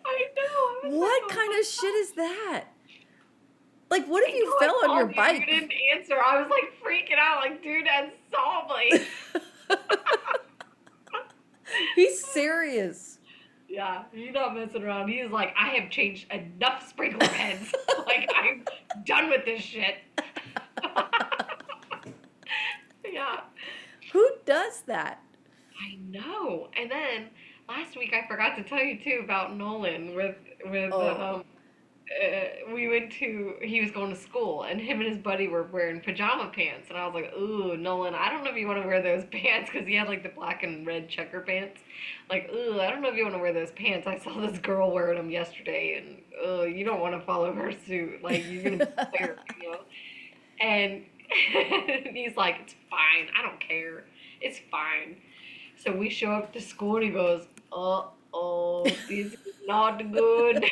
I was like, What oh kind my of shit god. is that? Like, what if I you know, I fell on your called you. You bike? didn't answer. I was like freaking out. Like, dude, that's saw blades. He's serious. Yeah, he's not messing around. He's like, I have changed enough sprinkler heads. Like, I'm done with this shit. Yeah. Who does that? I know. And then last week I forgot to tell you too about Nolan with Oh, we went to he was going to school and him and his buddy were wearing pajama pants and I was like, ooh, Nolan, I don't know if you want to wear those pants because he had like the black and red checker pants. Like, ooh, I don't know if you want to wear those pants. I saw this girl wearing them yesterday and you don't want to follow her suit. Like you're gonna be fired. And he's like, it's fine. I don't care. It's fine. So we show up to school and he goes, uh-oh, this is not good.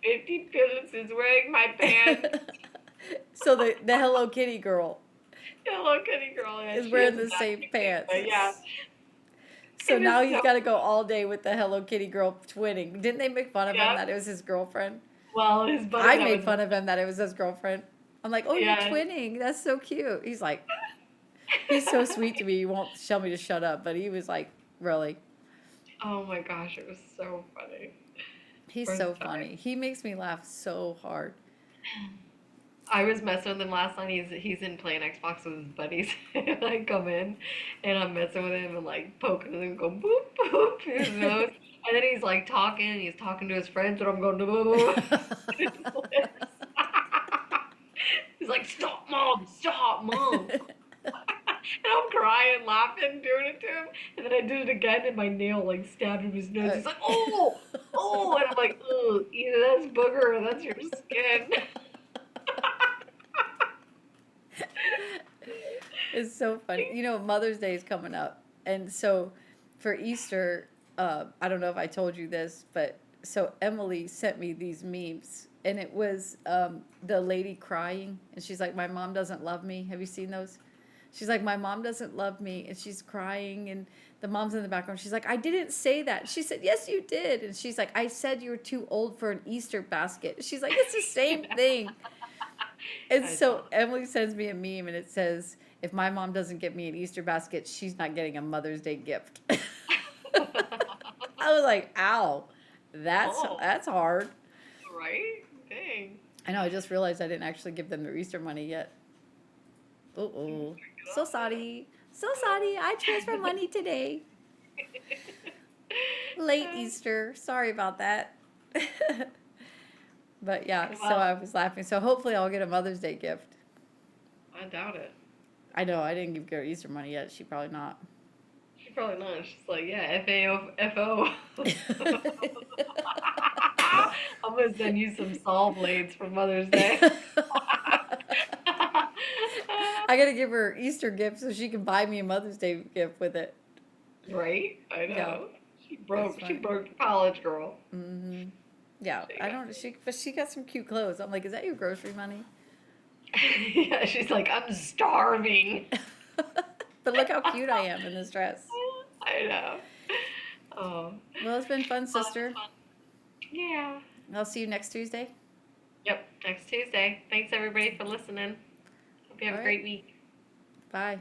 50 Phillips is wearing my pants. so the Hello Kitty girl Hello Kitty girl. Yeah, is she has wearing a the same nickname, pants. but yeah. So It now was he's so, got to go all day with the Hello Kitty girl twinning. Didn't they make fun of him yeah. that it was his girlfriend? Well, his buddy I that made was, fun of him that it was his girlfriend. I'm like, oh, you're yeah. twinning. That's so cute. He's like, he's so sweet to me. He won't tell me to shut up, but he was like, really? Oh my gosh, it was so funny. He's First so time. funny. He makes me laugh so hard. I was messing with him last night. He's in playing Xbox with his buddies. And I come in and I'm messing with him and like poking him and go boop boop in his nose. And then he's like talking, he's talking to his friends and I'm going boop boop. He's like, stop, mom. And I'm crying, laughing, doing it to him. And then I did it again and my nail like stabbed him in his nose. He's like, oh. And I'm like, ugh, either that's booger or that's your skin. It's so funny. Mother's Day is coming up. And so for Easter, I don't know if I told you this, but so Emily sent me these memes. And it was the lady crying. And she's like, my mom doesn't love me. Have you seen those? She's like, my mom doesn't love me. And she's crying. And the mom's in the background. She's like, I didn't say that. She said, yes, you did. And she's like, I said you were too old for an Easter basket. She's like, it's the same thing. And I so saw. Emily sends me a meme and it says, if my mom doesn't get me an Easter basket, she's not getting a Mother's Day gift. I was like, ow, Oh, that's hard. right? Dang. I know, I just realized I didn't actually give them their Easter money yet. Uh-oh. So sorry. So sorry. I transfer money today. Late Easter. Sorry about that. But yeah, so Well, I was laughing. So hopefully I'll get a Mother's Day gift. I doubt it. I know, I didn't give her Easter money yet. She probably not. She probably not. She's like, yeah, FAO. I'm gonna send you some saw blades for Mother's Day. I gotta give her Easter gift so she can buy me a Mother's Day gift with it. Right? I Yeah, know. that's She funny. broke the college girl. Hmm. Yeah, She I got don't. But she got some cute clothes. I'm like, is that your grocery money? Yeah, she's like, I'm starving. But look how cute I am in this dress. I know. Oh. Well, it's been fun, sister. Yeah. I'll see you next Tuesday. Yep, next Tuesday. Thanks everybody for listening. Hope you have All a right. great week. Bye.